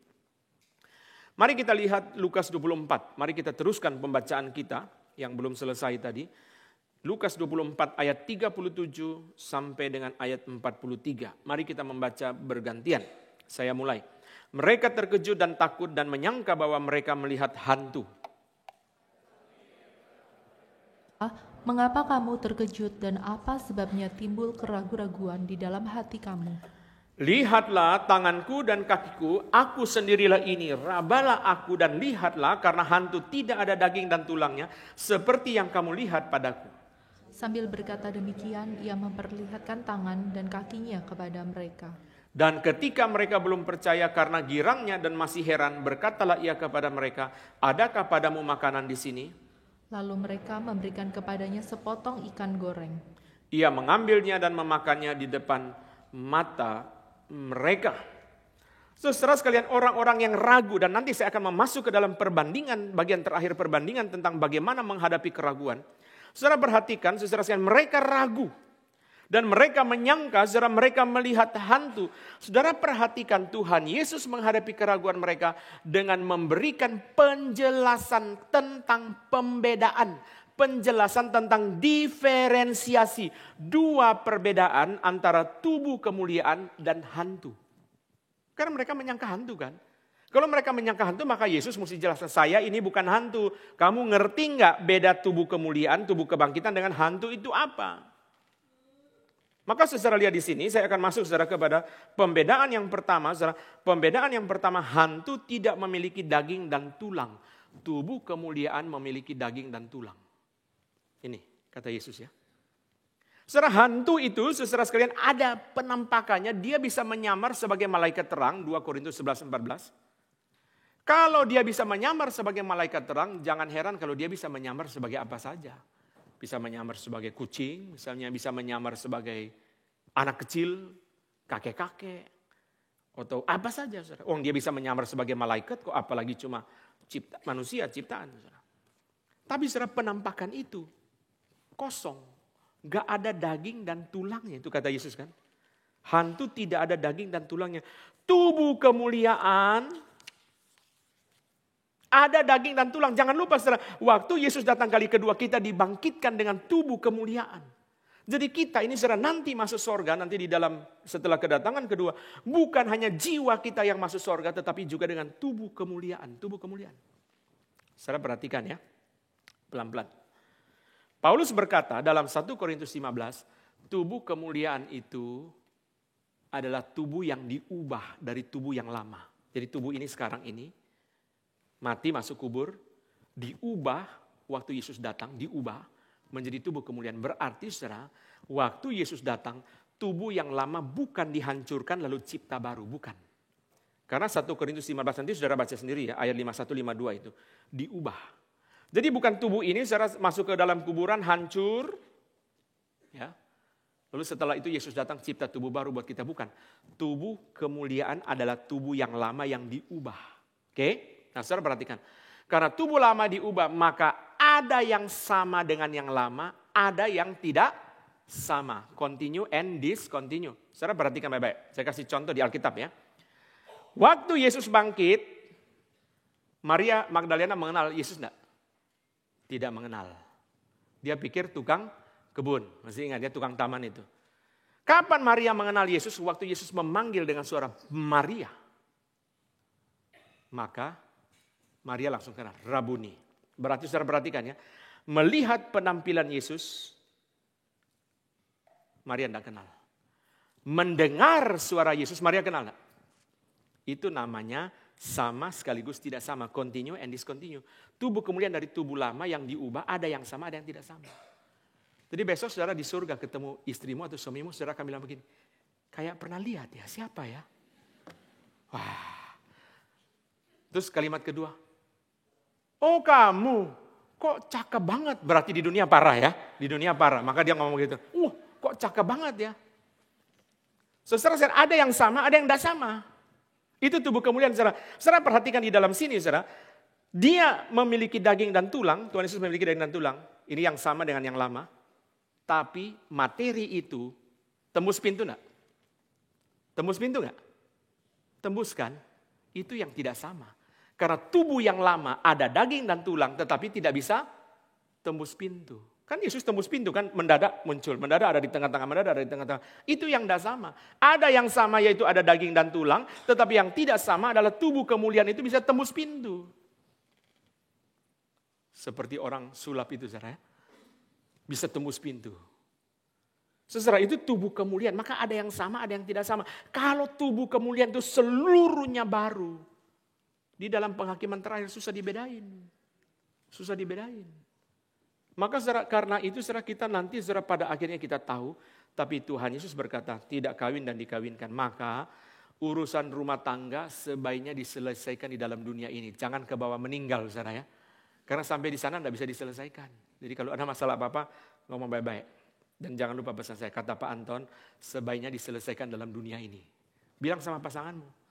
Mari kita lihat Lukas 24, mari kita teruskan pembacaan kita yang belum selesai tadi. Lukas 24 ayat 37 sampai dengan ayat 43. Mari kita membaca bergantian, saya mulai. Mereka terkejut dan takut dan menyangka bahwa mereka melihat hantu. Mengapa kamu terkejut dan apa sebabnya timbul keraguan-raguan di dalam hati kamu? Lihatlah tanganku dan kakiku, aku sendirilah ini. Rabalah aku dan lihatlah, karena hantu tidak ada daging dan tulangnya, seperti yang kamu lihat padaku. Sambil berkata demikian, ia memperlihatkan tangan dan kakinya kepada mereka. Dan ketika mereka belum percaya karena girangnya dan masih heran, berkatalah ia kepada mereka, adakah padamu makanan di sini? Lalu mereka memberikan kepadanya sepotong ikan goreng. Ia mengambilnya dan memakannya di depan mata mereka. Saudara sekalian, orang-orang yang ragu, dan nanti saya akan masuk ke dalam perbandingan, bagian terakhir perbandingan tentang bagaimana menghadapi keraguan. Saudara perhatikan, saudara sekalian, mereka ragu. Dan mereka menyangka, saudara, mereka melihat hantu. Saudara perhatikan, Tuhan Yesus menghadapi keraguan mereka dengan memberikan penjelasan tentang pembedaan. Penjelasan tentang diferensiasi. Dua perbedaan antara tubuh kemuliaan dan hantu. Karena mereka menyangka hantu kan. Kalau mereka menyangka hantu, maka Yesus mesti jelaskan, saya ini bukan hantu. Kamu ngerti nggak beda tubuh kemuliaan, tubuh kebangkitan dengan hantu itu apa? Maka saudara lihat di sini, saya akan masuk saudara kepada pembedaan yang pertama. Saudara, pembedaan yang pertama, hantu tidak memiliki daging dan tulang. tubuh kemuliaan memiliki daging dan tulang. Ini kata Yesus ya. Saudara, hantu itu, saudara sekalian, ada penampakannya. Dia bisa menyamar sebagai malaikat terang, 2 Korintus 11:14. Kalau dia bisa menyamar sebagai malaikat terang, jangan heran kalau dia bisa menyamar sebagai apa saja. Bisa menyamar sebagai kucing, misalnya bisa menyamar sebagai anak kecil, kakek-kakek, atau apa saja. Saudara. Dia bisa menyamar sebagai malaikat, kok apalagi cuma manusia, ciptaan. Saudara. Tapi saudara, penampakan itu kosong. Gak ada daging dan tulangnya, itu kata Yesus kan. Hantu tidak ada daging dan tulangnya. Tubuh kemuliaan ada daging dan tulang. Jangan lupa saudara, waktu Yesus datang kali kedua kita dibangkitkan dengan tubuh kemuliaan. Jadi kita ini saudara nanti masuk sorga, nanti di dalam setelah kedatangan kedua. Bukan hanya jiwa kita yang masuk sorga, tetapi juga dengan tubuh kemuliaan. Tubuh kemuliaan. Saudara perhatikan ya, pelan-pelan. Paulus berkata dalam 1 Korintus 15, tubuh kemuliaan itu adalah tubuh yang diubah dari tubuh yang lama. Jadi tubuh ini sekarang ini, mati masuk kubur, diubah waktu Yesus datang, diubah menjadi tubuh kemuliaan. Berarti saudara, waktu Yesus datang, tubuh yang lama bukan dihancurkan lalu cipta baru, bukan. Karena 1 Korintus 15 nanti saudara baca sendiri ya, ayat 51-52 itu, diubah. Jadi bukan tubuh ini saudara masuk ke dalam kuburan hancur, ya. Lalu setelah itu Yesus datang cipta tubuh baru buat kita, bukan. Tubuh kemuliaan adalah tubuh yang lama yang diubah. Oke? Nah, saudara perhatikan. Karena tubuh lama diubah, maka ada yang sama dengan yang lama, ada yang tidak sama. Continue and discontinue. Saudara perhatikan baik-baik. Saya kasih contoh di Alkitab ya. Waktu Yesus bangkit, Maria Magdalena mengenal Yesus enggak? Tidak mengenal. Dia pikir tukang kebun. Masih ingat dia tukang taman itu. Kapan Maria mengenal Yesus? Waktu Yesus memanggil dengan suara Maria. Maka Maria langsung kenal, Rabuni. Berarti saudara perhatikan ya, melihat penampilan Yesus, Maria tidak kenal. Mendengar suara Yesus, Maria kenal tidak? Itu namanya sama sekaligus tidak sama, continue and discontinue. Tubuh kemuliaan dari tubuh lama yang diubah, ada yang sama, ada yang tidak sama. Jadi besok saudara di surga ketemu istrimu atau suamimu, saudara akan bilang begini, kayak pernah lihat ya, siapa ya? Wah. Terus kalimat kedua, oh kamu, kok cakep banget. Berarti di dunia parah ya. Di dunia parah. Maka dia ngomong gitu. Kok cakep banget ya. Saudara, ada yang sama, ada yang tidak sama. Itu tubuh kemuliaan saudara. Saudara perhatikan di dalam sini saudara. Dia memiliki daging dan tulang. Tuhan Yesus memiliki daging dan tulang. Ini yang sama dengan yang lama. Tapi materi itu tembus pintu enggak? Tembus pintu enggak? Tembus kan? Itu yang tidak sama. Karena tubuh yang lama ada daging dan tulang tetapi tidak bisa tembus pintu. Kan Yesus tembus pintu kan mendadak muncul. Mendadak ada di tengah-tengah, mendadak ada di tengah-tengah. Itu yang tidak sama. Ada yang sama yaitu ada daging dan tulang. Tetapi yang tidak sama adalah tubuh kemuliaan itu bisa tembus pintu. Seperti orang sulap itu saudara ya. Bisa tembus pintu. Saudara itu tubuh kemuliaan. Maka ada yang sama, ada yang tidak sama. Kalau tubuh kemuliaan itu seluruhnya baru. Di dalam penghakiman terakhir susah dibedain. Susah dibedain. Maka saudara, karena itu saudara kita nanti saudara pada akhirnya kita tahu. Tapi Tuhan Yesus berkata tidak kawin dan dikawinkan. Maka urusan rumah tangga sebaiknya diselesaikan di dalam dunia ini. Jangan ke bawah meninggal saudara ya. Karena sampai di sana tidak bisa diselesaikan. Jadi kalau ada masalah apa-apa ngomong baik-baik. Dan jangan lupa pesan saya, kata Pak Anton, sebaiknya diselesaikan dalam dunia ini. Bilang sama pasanganmu.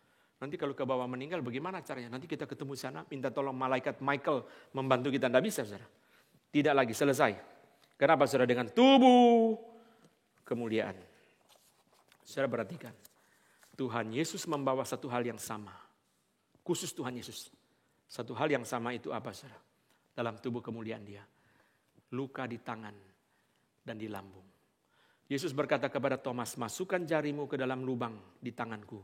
Nanti kalau ke bawah meninggal bagaimana caranya? Nanti kita ketemu sana, minta tolong malaikat Michael membantu kita. Tidak bisa saudara. Tidak lagi, selesai. Kenapa saudara? Dengan tubuh kemuliaan. Saudara perhatikan. Tuhan Yesus membawa satu hal yang sama. Khusus Tuhan Yesus. Satu hal yang sama itu apa saudara? Dalam tubuh kemuliaan dia. Luka di tangan dan di lambung. Yesus berkata kepada Thomas, masukkan jarimu ke dalam lubang di tanganku.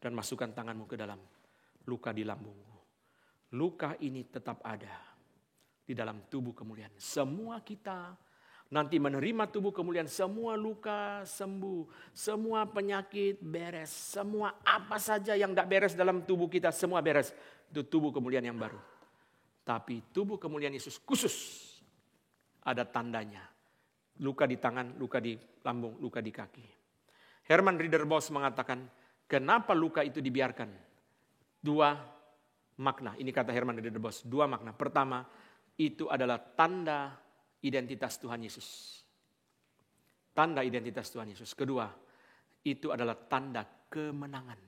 Dan masukkan tanganmu ke dalam luka di lambungmu. Luka ini tetap ada di dalam tubuh kemuliaan. Semua kita nanti menerima tubuh kemuliaan. Semua luka sembuh. Semua penyakit beres. Semua apa saja yang tidak beres dalam tubuh kita semua beres. Itu tubuh kemuliaan yang baru. Tapi tubuh kemuliaan Yesus khusus ada tandanya. Luka di tangan, luka di lambung, luka di kaki. Herman Ridderbos mengatakan, kenapa luka itu dibiarkan? Dua makna, ini kata Herman Ridderbos, dua makna. Pertama, itu adalah tanda identitas Tuhan Yesus. Tanda identitas Tuhan Yesus. Kedua, itu adalah tanda kemenangan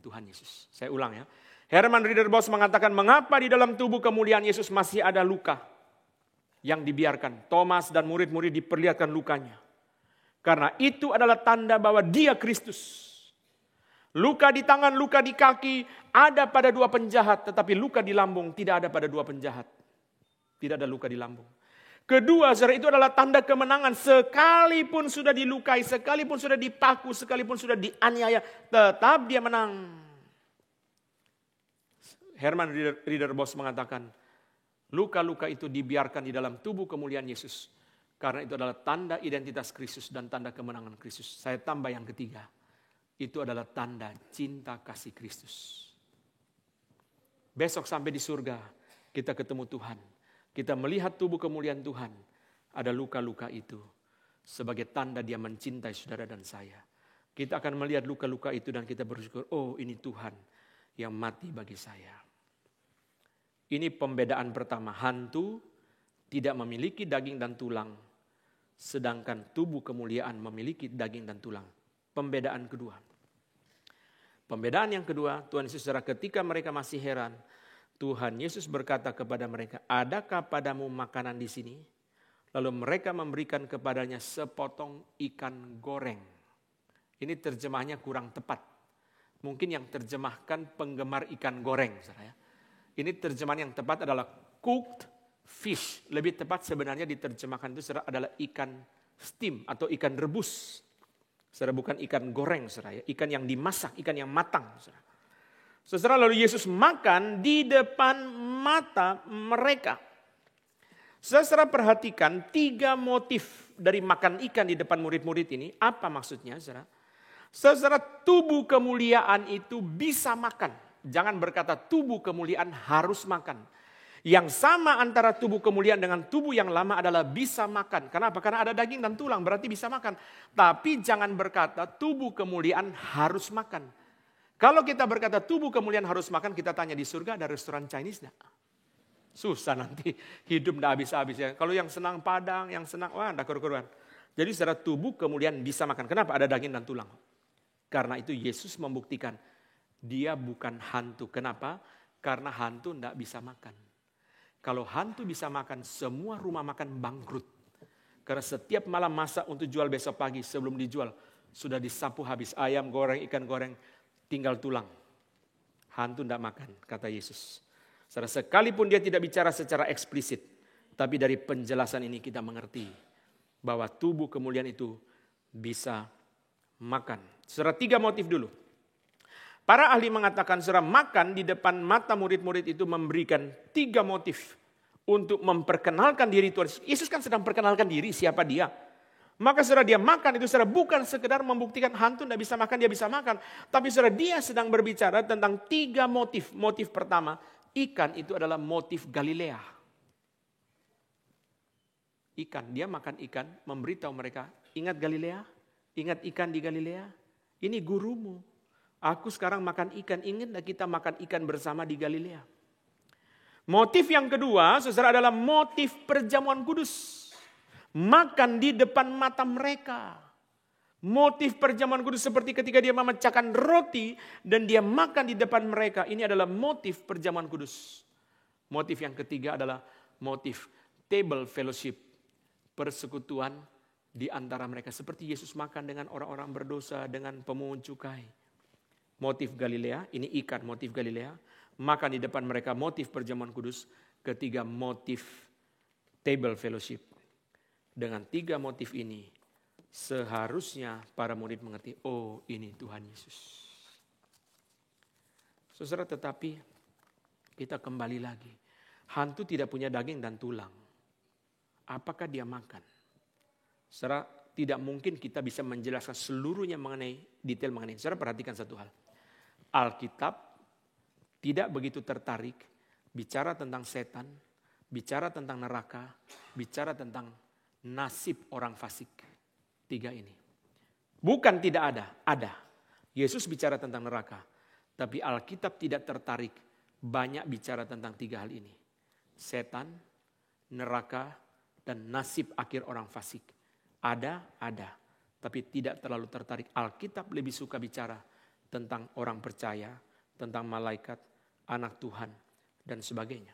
Tuhan Yesus. Saya ulang ya. Herman Ridderbos mengatakan, mengapa di dalam tubuh kemuliaan Yesus masih ada luka yang dibiarkan? Thomas dan murid-murid diperlihatkan lukanya. Karena itu adalah tanda bahwa dia Kristus. Luka di tangan, luka di kaki ada pada dua penjahat. Tetapi luka di lambung tidak ada pada dua penjahat. Tidak ada luka di lambung. Kedua, saudara, itu adalah tanda kemenangan. Sekalipun sudah dilukai, sekalipun sudah dipaku, sekalipun sudah dianiaya, tetap dia menang. Herman Ridderbos mengatakan, luka-luka itu dibiarkan di dalam tubuh kemuliaan Yesus. Karena itu adalah tanda identitas Kristus dan tanda kemenangan Kristus. Saya tambah yang ketiga. Itu adalah tanda cinta kasih Kristus. Besok sampai di surga, kita ketemu Tuhan. Kita melihat tubuh kemuliaan Tuhan. Ada luka-luka itu. Sebagai tanda dia mencintai saudara dan saya. Kita akan melihat luka-luka itu dan kita bersyukur, oh ini Tuhan yang mati bagi saya. Ini pembedaan pertama, hantu tidak memiliki daging dan tulang, sedangkan tubuh kemuliaan memiliki daging dan tulang. Pembedaan kedua. Pembedaan yang kedua, Tuhan Yesus saudara, ketika mereka masih heran, Tuhan Yesus berkata kepada mereka, adakah padamu makanan di sini? Lalu mereka memberikan kepadanya sepotong ikan goreng. Ini terjemahnya kurang tepat. Mungkin yang terjemahkan penggemar ikan goreng, saudara ya. Ini terjemahan yang tepat adalah cooked fish. Lebih tepat sebenarnya diterjemahkan itu adalah ikan steam atau ikan rebus. Saudara, bukan ikan goreng, saudara ya. Ikan yang dimasak, ikan yang matang. Saudara, lalu Yesus makan di depan mata mereka. Saudara, perhatikan 3 motif dari makan ikan di depan murid-murid ini. Apa maksudnya, saudara? Saudara, tubuh kemuliaan itu bisa makan. Jangan berkata tubuh kemuliaan harus makan. Yang sama antara tubuh kemuliaan dengan tubuh yang lama adalah bisa makan. Kenapa? Karena ada daging dan tulang, berarti bisa makan. Tapi jangan berkata tubuh kemuliaan harus makan. Kalau kita berkata tubuh kemuliaan harus makan, kita tanya di surga ada restoran Chinese enggak? Susah nanti, hidup enggak habis-habis ya. Kalau yang senang Padang, yang senang, wah enggak keruan. Jadi secara tubuh kemuliaan bisa makan. Kenapa? Ada daging dan tulang. Karena itu Yesus membuktikan dia bukan hantu. Kenapa? Karena hantu enggak bisa makan. Kalau hantu bisa makan, semua rumah makan bangkrut. Karena setiap malam masak untuk jual besok pagi, sebelum dijual sudah disapu habis. Ayam goreng, ikan goreng, tinggal tulang. Hantu enggak makan, kata Yesus. Sekalipun dia tidak bicara secara eksplisit, tapi dari penjelasan ini kita mengerti bahwa tubuh kemuliaan itu bisa makan. 3 motif dulu. Para ahli mengatakan makan di depan mata murid-murid itu memberikan 3 motif untuk memperkenalkan diri Tuhan Yesus. Yesus kan sedang perkenalkan diri siapa dia. Maka dia makan itu bukan sekedar membuktikan hantu tidak bisa makan, dia bisa makan. Tapi dia sedang berbicara tentang 3 motif. Motif pertama, ikan itu adalah motif Galilea. Ikan, dia makan ikan, memberitahu mereka, ingat Galilea? Ingat ikan di Galilea? Ini gurumu. Aku sekarang makan ikan, ingin kita makan ikan bersama di Galilea. Motif yang kedua, saudara, adalah motif perjamuan kudus. Makan di depan mata mereka. Motif perjamuan kudus seperti ketika dia memecahkan roti dan dia makan di depan mereka. Ini adalah motif perjamuan kudus. Motif yang ketiga adalah motif table fellowship. Persekutuan di antara mereka. Seperti Yesus makan dengan orang-orang berdosa, dengan pemungut cukai. Motif Galilea, ini ikan motif Galilea. Makan di depan mereka motif perjamuan kudus. Ketiga motif table fellowship. Dengan 3 motif ini seharusnya para murid mengerti, oh ini Tuhan Yesus. Saudara, tetapi kita kembali lagi. Hantu tidak punya daging dan tulang. Apakah dia makan? Saudara, tidak mungkin kita bisa menjelaskan seluruhnya mengenai detail mengenai. Saudara, perhatikan satu hal. Alkitab tidak begitu tertarik bicara tentang setan, bicara tentang neraka, bicara tentang nasib orang fasik. 3 ini. Bukan tidak ada. Yesus bicara tentang neraka. Tapi Alkitab tidak tertarik banyak bicara tentang 3 hal ini. Setan, neraka, dan nasib akhir orang fasik. Ada. Tapi tidak terlalu tertarik. Alkitab lebih suka bicara tentang orang percaya, tentang malaikat, anak Tuhan, dan sebagainya.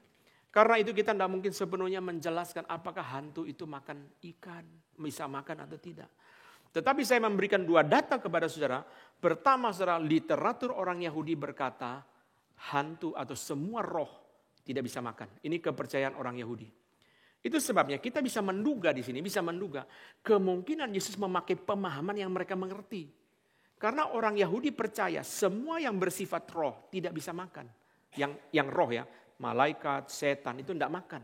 Karena itu kita tidak mungkin sepenuhnya menjelaskan apakah hantu itu makan ikan, bisa makan atau tidak. Tetapi saya memberikan 2 data kepada saudara. Pertama, saudara, literatur orang Yahudi berkata hantu atau semua roh tidak bisa makan. Ini kepercayaan orang Yahudi. Itu sebabnya kita bisa menduga di sini, bisa menduga kemungkinan Yesus memakai pemahaman yang mereka mengerti. Karena orang Yahudi percaya semua yang bersifat roh tidak bisa makan. Yang roh ya, malaikat, setan itu tidak makan.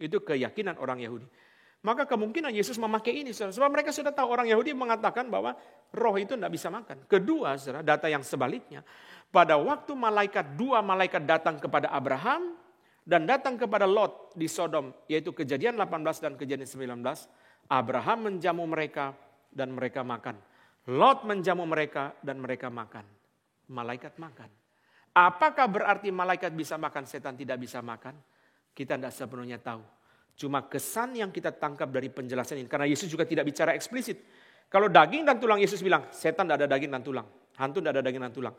Itu keyakinan orang Yahudi. Maka kemungkinan Yesus memakai ini. Sebab mereka sudah tahu orang Yahudi mengatakan bahwa roh itu tidak bisa makan. Kedua, saudara, data yang sebaliknya. Pada waktu 2 malaikat datang kepada Abraham dan datang kepada Lot di Sodom. Yaitu Kejadian 18 dan Kejadian 19. Abraham menjamu mereka dan mereka makan. Lot menjamu mereka dan mereka makan. Malaikat makan. Apakah berarti malaikat bisa makan, setan tidak bisa makan? Kita tidak sepenuhnya tahu. Cuma kesan yang kita tangkap dari penjelasan ini. Karena Yesus juga tidak bicara eksplisit. Kalau daging dan tulang, Yesus bilang, setan tidak ada daging dan tulang. Hantu tidak ada daging dan tulang.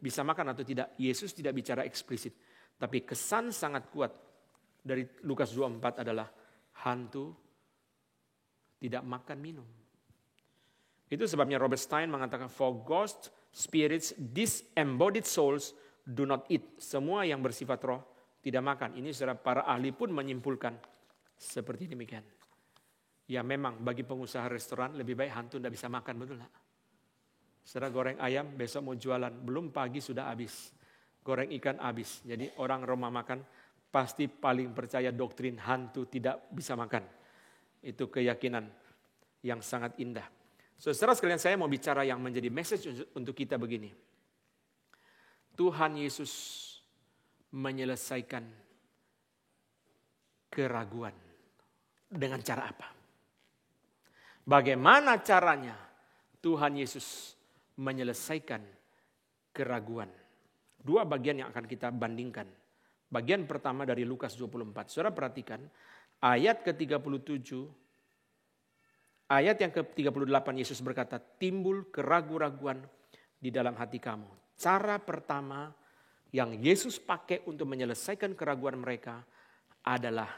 Bisa makan atau tidak? Yesus tidak bicara eksplisit. Tapi kesan sangat kuat dari Lukas 24 adalah hantu tidak makan minum. Itu sebabnya Robert Stein mengatakan, for ghost spirits, disembodied souls do not eat. Semua yang bersifat roh tidak makan. Ini saudara, para ahli pun menyimpulkan seperti demikian. Ya memang bagi pengusaha restoran lebih baik hantu tidak bisa makan, betul tak? Saudara, goreng ayam besok mau jualan, belum pagi sudah habis. Goreng ikan habis. Jadi orang Roma makan pasti paling percaya doktrin hantu tidak bisa makan. Itu keyakinan yang sangat indah. Saudara sekalian, saya mau bicara yang menjadi message untuk kita begini. Tuhan Yesus menyelesaikan keraguan. Dengan cara apa? Bagaimana caranya Tuhan Yesus menyelesaikan keraguan? 2 bagian yang akan kita bandingkan. Bagian pertama dari Lukas 24. Saudara perhatikan ayat ke-37. Ayat yang ke-38 Yesus berkata, timbul keraguan-raguan di dalam hati kamu. Cara pertama yang Yesus pakai untuk menyelesaikan keraguan mereka adalah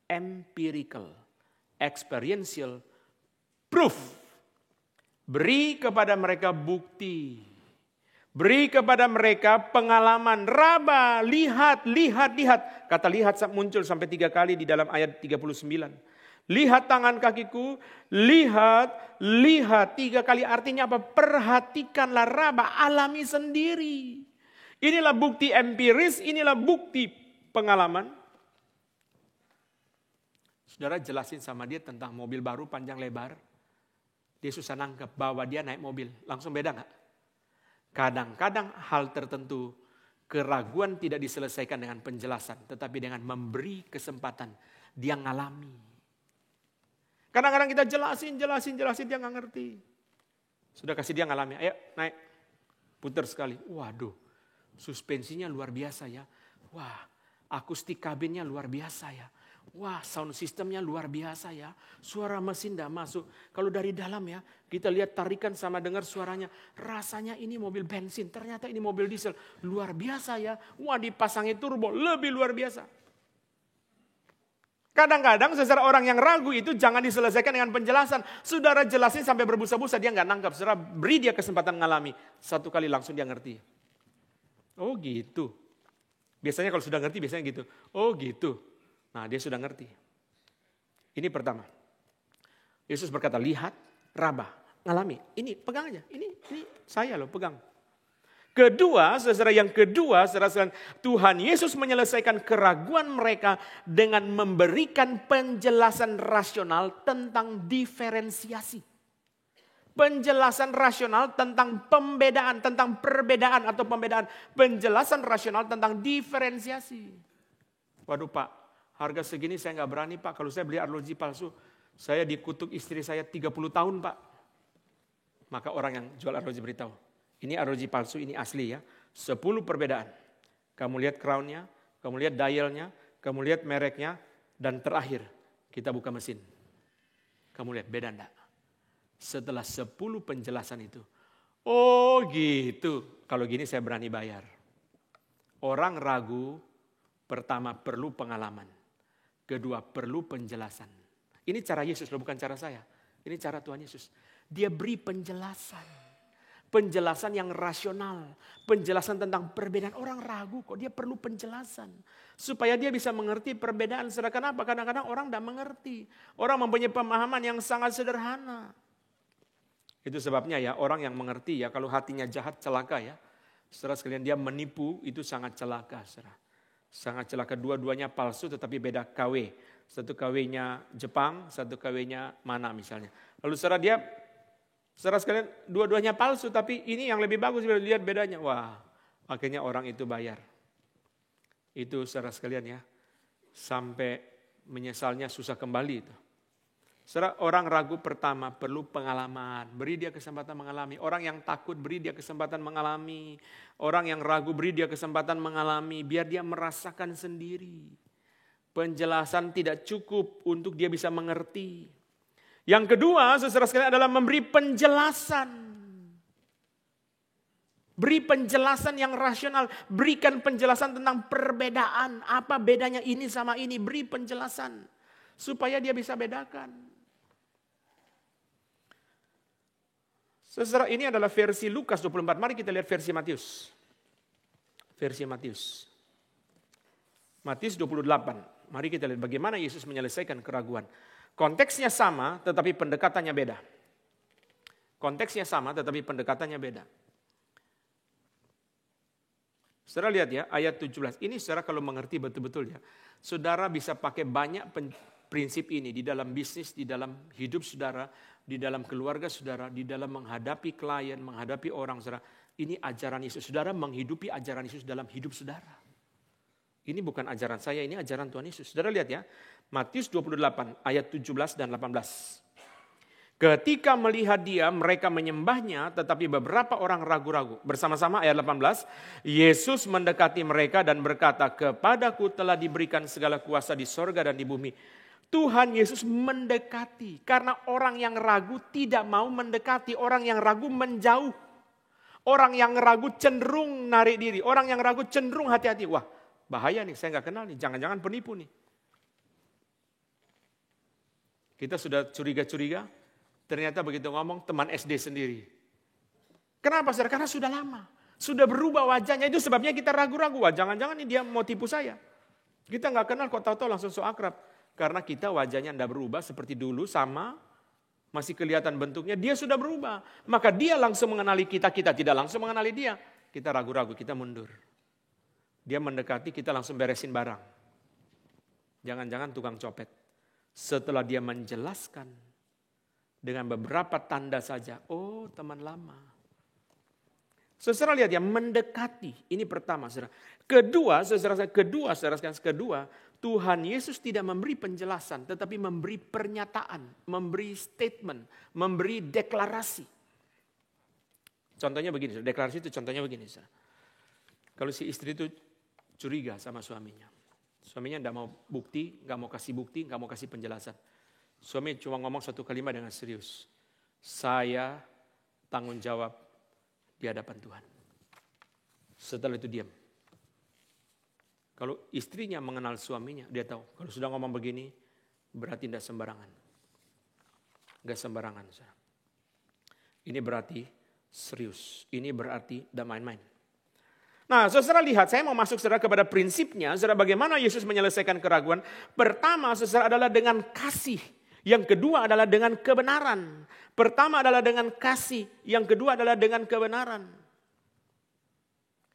empirical, experiential proof. Beri kepada mereka bukti. Beri kepada mereka pengalaman. Raba, lihat. Kata lihat muncul sampai 3 kali di dalam ayat 39. Lihat tangan kakiku, lihat 3 kali. Artinya apa? Perhatikanlah, raba, alami sendiri. Inilah bukti empiris, inilah bukti pengalaman. Saudara jelasin sama dia tentang mobil baru panjang lebar. Dia susah nangkep bahwa dia naik mobil. Langsung beda gak? Kadang-kadang hal tertentu keraguan tidak diselesaikan dengan penjelasan. Tetapi dengan memberi kesempatan. Dia ngalami. Kadang-kadang kita jelasin dia gak ngerti. Sudah kasih dia ngalami. Ayo naik. Putar sekali. Waduh. Suspensinya luar biasa ya. Wah, akustik kabinnya luar biasa ya. Wah, sound systemnya luar biasa ya. Suara mesin tidak masuk. Kalau dari dalam ya, kita lihat tarikan sama dengar suaranya. Rasanya ini mobil bensin, ternyata ini mobil diesel. Luar biasa ya. Wah, dipasangi turbo, lebih luar biasa. Kadang-kadang secara orang yang ragu itu jangan diselesaikan dengan penjelasan. Saudara jelasin sampai berbusa-busa, dia nggak nangkap. Saudara beri dia kesempatan ngalami. 1 kali langsung dia ngerti. Oh gitu. Biasanya kalau sudah ngerti biasanya gitu. Oh gitu. Nah dia sudah ngerti. Ini pertama. Yesus berkata lihat, raba, ngalami. Ini pegang aja. Ini saya loh pegang. Kedua, saudara yang kedua, saudara Tuhan Yesus menyelesaikan keraguan mereka dengan memberikan penjelasan rasional tentang diferensiasi. Penjelasan rasional tentang pembedaan, tentang perbedaan atau pembedaan. Penjelasan rasional tentang diferensiasi. Waduh Pak, harga segini saya nggak berani Pak. Kalau saya beli arloji palsu, saya dikutuk istri saya 30 tahun Pak. Maka orang yang jual arloji beritahu, ini arloji palsu, ini asli ya. 10 perbedaan. Kamu lihat crownnya, kamu lihat dialnya, kamu lihat mereknya, dan terakhir kita buka mesin. Kamu lihat beda enggak? Setelah 10 penjelasan itu, oh gitu, kalau gini saya berani bayar. Orang ragu, pertama perlu pengalaman, kedua perlu penjelasan. Ini cara Yesus loh, bukan cara saya. Ini cara Tuhan Yesus. Dia beri penjelasan. Penjelasan yang rasional. Penjelasan tentang perbedaan. Orang ragu kok, dia perlu penjelasan. Supaya dia bisa mengerti perbedaan. Sedangkan apa? Kadang-kadang orang tidak mengerti. Orang mempunyai pemahaman yang sangat sederhana. Itu sebabnya ya, orang yang mengerti ya, kalau hatinya jahat celaka ya. Saudara sekalian, dia menipu itu sangat celaka. Saudara. Sangat celaka, dua-duanya palsu tetapi beda KW. Satu KW-nya Jepang, satu KW-nya mana misalnya. Lalu saudara sekalian, dua-duanya palsu tapi ini yang lebih bagus, lihat bedanya. Wah, akhirnya orang itu bayar. Itu saudara sekalian ya, sampai menyesalnya susah kembali itu. Saudara, orang ragu pertama perlu pengalaman, beri dia kesempatan mengalami. Orang yang takut beri dia kesempatan mengalami. Orang yang ragu beri dia kesempatan mengalami, biar dia merasakan sendiri. Penjelasan tidak cukup untuk dia bisa mengerti. Yang kedua, saudara sekalian, adalah memberi penjelasan. Beri penjelasan yang rasional. Berikan penjelasan tentang perbedaan. Apa bedanya ini sama ini. Beri penjelasan. Supaya dia bisa bedakan. Saudara, ini adalah versi Lukas 24. Mari kita lihat versi Matius. Versi Matius. Matius 28. Mari kita lihat bagaimana Yesus menyelesaikan keraguan. Konteksnya sama tetapi pendekatannya beda. Konteksnya sama tetapi pendekatannya beda. Saudara lihat ya, ayat 17. Ini saudara kalau mengerti betul-betul ya. Saudara bisa pakai banyak prinsip ini di dalam bisnis, di dalam hidup saudara, di dalam keluarga saudara, di dalam menghadapi klien, menghadapi orang saudara. Ini ajaran Yesus. Saudara menghidupi ajaran Yesus dalam hidup saudara. Ini bukan ajaran saya, ini ajaran Tuhan Yesus. Saudara lihat ya, Matius 28 ayat 17 dan 18. Ketika melihat dia, mereka menyembahnya, tetapi beberapa orang ragu-ragu. Bersama-sama ayat 18, Yesus mendekati mereka dan berkata, kepadaku telah diberikan segala kuasa di sorga dan di bumi. Tuhan Yesus mendekati, karena orang yang ragu tidak mau mendekati, orang yang ragu menjauh. Orang yang ragu cenderung narik diri, orang yang ragu cenderung hati-hati. Wah, bahaya nih, saya nggak kenal nih, jangan-jangan penipu nih. Kita sudah curiga-curiga, ternyata begitu ngomong teman SD sendiri. Kenapa saudara? Karena sudah lama, sudah berubah wajahnya, itu sebabnya kita ragu-ragu. Wah, jangan-jangan nih dia mau tipu saya. Kita nggak kenal kok tahu-tahu langsung so akrab. Karena kita wajahnya tidak berubah seperti dulu, sama, masih kelihatan bentuknya, dia sudah berubah. Maka dia langsung mengenali kita, kita tidak langsung mengenali dia. Kita ragu-ragu, kita mundur. Dia mendekati, kita langsung beresin barang. Jangan-jangan tukang copet. Setelah dia menjelaskan dengan beberapa tanda saja, oh teman lama. Saudara lihat ya, mendekati. Ini pertama, saudara. Kedua, Tuhan Yesus tidak memberi penjelasan, tetapi memberi pernyataan, memberi statement, memberi deklarasi. Contohnya begini, deklarasi itu contohnya begini. Kalau si istri itu curiga sama suaminya. Suaminya tidak mau bukti, nggak mau kasih bukti, nggak mau kasih penjelasan. Suami cuma ngomong satu kalimat dengan serius. Saya tanggung jawab di hadapan Tuhan. Setelah itu diam. Kalau istrinya mengenal suaminya, dia tahu. Kalau sudah ngomong begini, berarti tidak sembarangan. Nggak sembarangan. Ini berarti serius. Ini berarti tidak main-main. Nah, saudara lihat, saya mau masuk saudara kepada prinsipnya. Saudara, bagaimana Yesus menyelesaikan keraguan. Pertama, saudara, adalah dengan kasih. Yang kedua adalah dengan kebenaran. Pertama adalah dengan kasih. Yang kedua adalah dengan kebenaran.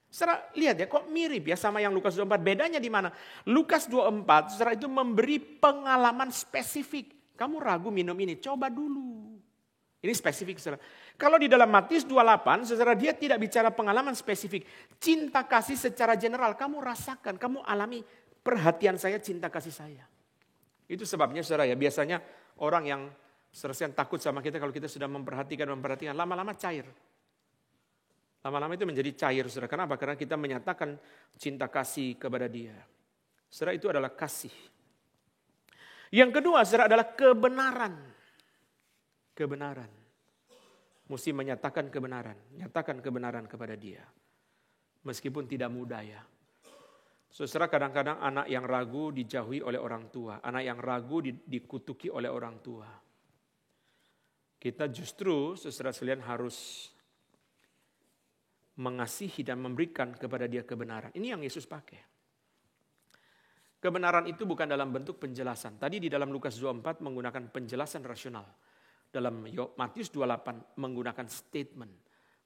Saudara lihat ya, kok mirip ya sama yang Lukas 24. Bedanya di mana? Lukas 24, saudara itu memberi pengalaman spesifik. Kamu ragu minum ini, coba dulu. Ini spesifik saudara. Kalau di dalam Matius 28, saudara dia tidak bicara pengalaman spesifik. Cinta kasih secara general, kamu rasakan, kamu alami. perhatian saya, cinta kasih saya. Itu sebabnya saudara ya, biasanya orang yang serasian takut sama kita kalau kita sudah memperhatikan, lama-lama cair. Lama-lama itu menjadi cair, saudara. Kenapa? Karena kita menyatakan cinta kasih kepada dia. Saudara, itu adalah kasih. Yang kedua, saudara, adalah kebenaran. Kebenaran. Mesti menyatakan kebenaran. Nyatakan kebenaran kepada dia. Meskipun tidak mudah ya. Saudara, kadang-kadang anak yang ragu dijauhi oleh orang tua. Anak yang ragu dikutuki oleh orang tua. Kita justru, saudara sekalian, harus mengasihi dan memberikan kepada dia kebenaran. Ini yang Yesus pakai. Kebenaran itu bukan dalam bentuk penjelasan. Tadi di dalam Lukas 24 menggunakan penjelasan rasional. Dalam Matius 28 menggunakan statement,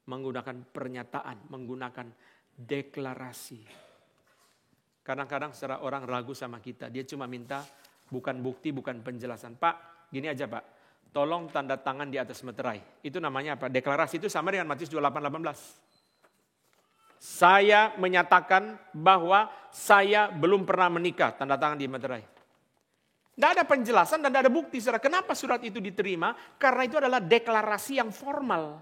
menggunakan pernyataan, menggunakan deklarasi. Kadang-kadang secara orang ragu sama kita, dia cuma minta bukan bukti, bukan penjelasan. Pak, gini aja Pak, tolong tanda tangan di atas meterai. Itu namanya apa? Deklarasi itu sama dengan Matius 28:18. Saya menyatakan bahwa saya belum pernah menikah, tanda tangan di meterai. Tidak ada penjelasan dan tidak ada bukti. Saudara. Kenapa surat itu diterima? Karena itu adalah deklarasi yang formal.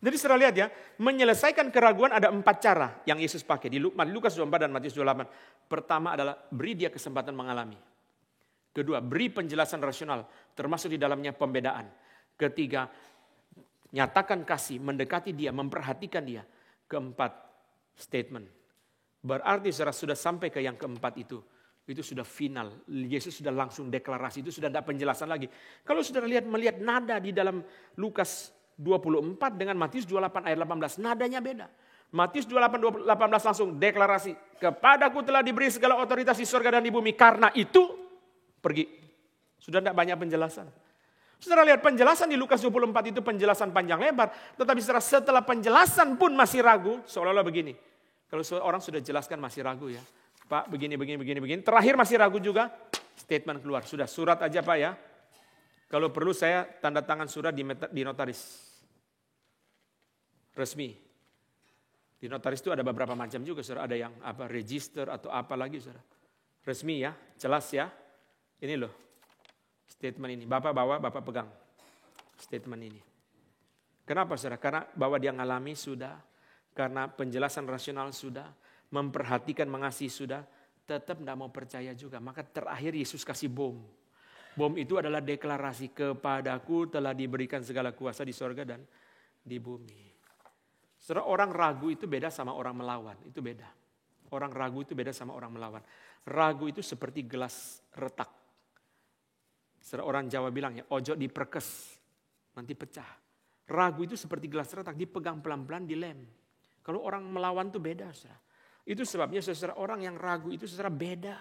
Jadi saudara lihat ya, menyelesaikan keraguan ada 4 cara yang Yesus pakai di Lukas 24 dan Matius 28. Pertama adalah beri dia kesempatan mengalami. Kedua, beri penjelasan rasional, termasuk di dalamnya pembedaan. Ketiga, nyatakan kasih, mendekati dia, memperhatikan dia. Keempat, statement. Berarti saudara sudah sampai ke yang keempat itu sudah final. Yesus sudah langsung deklarasi, itu sudah tidak penjelasan lagi. Kalau saudara melihat nada di dalam Lukas 24 dengan Matius 28 ayat 18, nadanya beda. Matius 28 18 langsung deklarasi, kepadaku telah diberi segala otoritas di surga dan di bumi, karena itu pergi. Sudah tidak banyak penjelasan. Saudara lihat penjelasan di Lukas 24 itu penjelasan panjang lebar, tetapi setelah penjelasan pun masih ragu, seolah-olah begini. Kalau orang sudah jelaskan masih ragu ya, Pak begini. Terakhir masih ragu juga, statement keluar. Sudah surat aja Pak ya. Kalau perlu saya tanda tangan surat di notaris. Resmi. Di notaris itu ada beberapa macam juga, saudara. Ada yang register atau apa lagi, saudara. Resmi ya, jelas ya. Ini loh, statement ini. Bapak bawa, Bapak pegang statement ini. Kenapa, saudara? Karena bahwa dia ngalami sudah, karena penjelasan rasional sudah, memperhatikan, mengasihi sudah, tetap tidak mau percaya juga. Maka terakhir Yesus kasih bom. Bom itu adalah deklarasi, kepadaku telah diberikan segala kuasa di sorga dan di bumi. Saudara, orang ragu itu beda sama orang melawan, itu beda. Orang ragu itu beda sama orang melawan. Ragu itu seperti gelas retak. Saudara, orang Jawa bilang ya, ojo diperkes, nanti pecah. Ragu itu seperti gelas retak, dipegang pelan-pelan, dilem. Kalau orang melawan itu beda, saudara. Itu sebabnya saudara, orang yang ragu itu saudara beda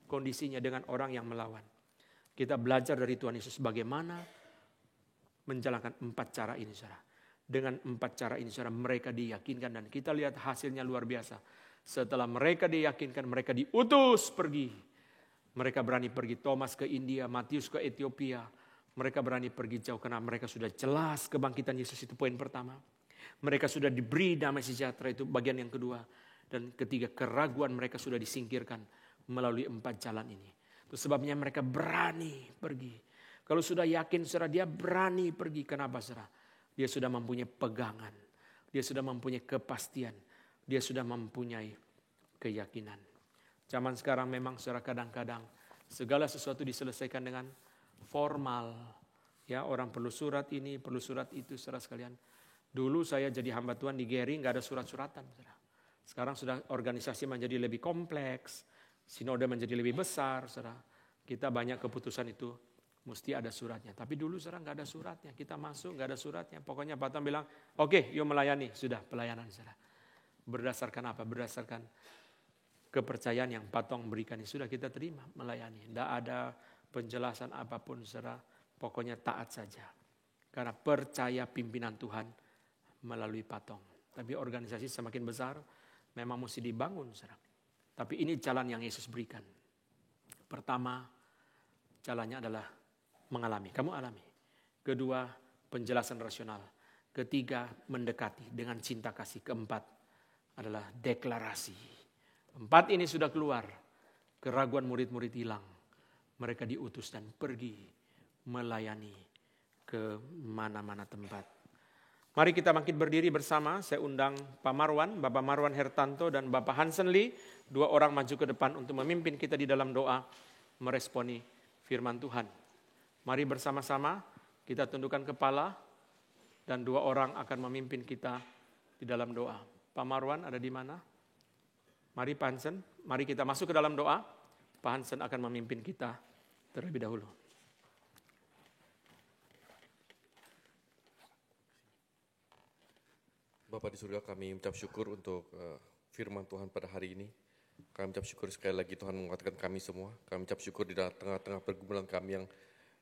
kondisinya dengan orang yang melawan. Kita belajar dari Tuhan Yesus bagaimana menjalankan 4 cara ini, saudara. Dengan 4 cara ini, saudara, mereka diyakinkan dan kita lihat hasilnya luar biasa. Setelah mereka diyakinkan, mereka diutus pergi. Mereka berani pergi, Thomas ke India, Matius ke Ethiopia. Mereka berani pergi jauh karena mereka sudah jelas kebangkitan Yesus, itu poin pertama. Mereka sudah diberi damai sejahtera, itu bagian yang kedua. Dan ketiga, keraguan mereka sudah disingkirkan melalui 4 jalan ini. Itu sebabnya mereka berani pergi. Kalau sudah yakin, saudara, dia berani pergi. Kenapa, saudara? Dia sudah mempunyai pegangan. Dia sudah mempunyai kepastian. Dia sudah mempunyai keyakinan. Zaman sekarang memang, saudara, kadang-kadang segala sesuatu diselesaikan dengan formal. Ya, orang perlu surat ini, perlu surat itu, saudara sekalian. Dulu saya jadi hamba Tuhan di Geri, nggak ada surat-suratan, saudara. Sekarang sudah organisasi menjadi lebih kompleks, sinode menjadi lebih besar, saudara. Kita banyak keputusan itu mesti ada suratnya. Tapi dulu saudara nggak ada suratnya. Kita masuk nggak ada suratnya. Pokoknya Pak Tom bilang, oke, yuk melayani. Sudah pelayanan, saudara. Berdasarkan apa? Berdasarkan kepercayaan yang Pak Tom berikan. Sudah kita terima melayani. Tidak ada penjelasan apapun, saudara. Pokoknya taat saja. Karena percaya pimpinan Tuhan melalui Pak Tom. Tapi organisasi semakin besar, memang mesti dibangun, saudara. Tapi ini jalan yang Yesus berikan. Pertama, jalannya adalah mengalami. Kamu alami. Kedua, penjelasan rasional. Ketiga, mendekati dengan cinta kasih. Keempat adalah deklarasi. 4 ini sudah keluar, keraguan murid-murid hilang. Mereka diutus dan pergi melayani ke mana-mana tempat. Mari kita bangkit berdiri bersama. Saya undang Pak Marwan, Bapak Marwan Hertanto dan Bapak Hansen Lee. 2 orang maju ke depan untuk memimpin kita di dalam doa meresponi firman Tuhan. Mari bersama-sama kita tundukkan kepala dan 2 orang akan memimpin kita di dalam doa. Pak Marwan ada di mana? Mari Pak Hansen, mari kita masuk ke dalam doa. Pak Hansen akan memimpin kita terlebih dahulu. Bapa di surga, kami mengucap syukur untuk firman Tuhan pada hari ini. Kami mengucap syukur sekali lagi Tuhan menguatkan kami semua. Kami mengucap syukur di tengah-tengah pergumulan kami yang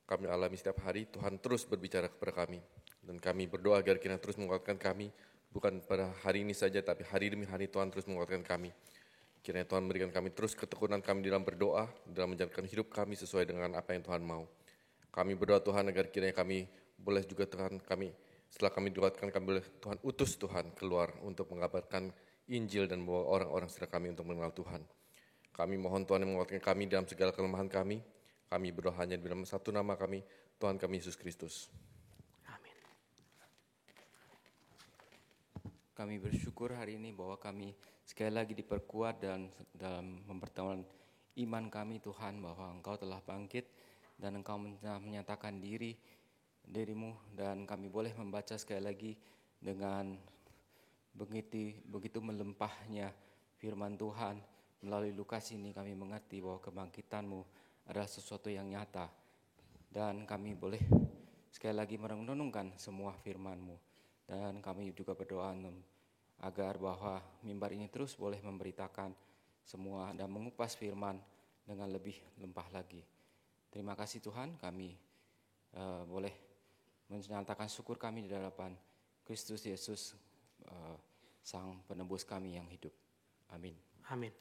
kami alami setiap hari. Tuhan terus berbicara kepada kami. Dan kami berdoa agar kiranya terus menguatkan kami. Bukan pada hari ini saja, tapi hari demi hari Tuhan terus menguatkan kami. Kiranya Tuhan memberikan kami terus ketekunan kami dalam berdoa, dalam menjalankan hidup kami sesuai dengan apa yang Tuhan mau. Kami berdoa Tuhan agar kiranya kami boleh juga Tuhan setelah kami dikuatkan, kami boleh Tuhan utus Tuhan keluar untuk mengabarkan Injil dan membawa orang-orang sekitar kami untuk mengenal Tuhan. Kami mohon Tuhan yang menguatkan kami dalam segala kelemahan kami. Kami berdoa hanya dalam satu nama kami, Tuhan kami Yesus Kristus. Amin. Kami bersyukur hari ini bahwa kami sekali lagi diperkuat dan dalam mempertahankan iman kami Tuhan, bahwa Engkau telah bangkit dan Engkau menyatakan dirimu, dan kami boleh membaca sekali lagi dengan begitu melimpahnya firman Tuhan. Melalui Lukas ini kami mengerti bahwa kebangkitan-Mu adalah sesuatu yang nyata, dan kami boleh sekali lagi merenungkan semua firman-Mu. Dan kami juga berdoa agar bahwa mimbar ini terus boleh memberitakan semua dan mengupas firman dengan lebih limpah lagi. Terima kasih Tuhan, kami boleh menyatakan syukur kami di hadapan Kristus Yesus, Sang Penebus kami yang hidup. Amin. Amin.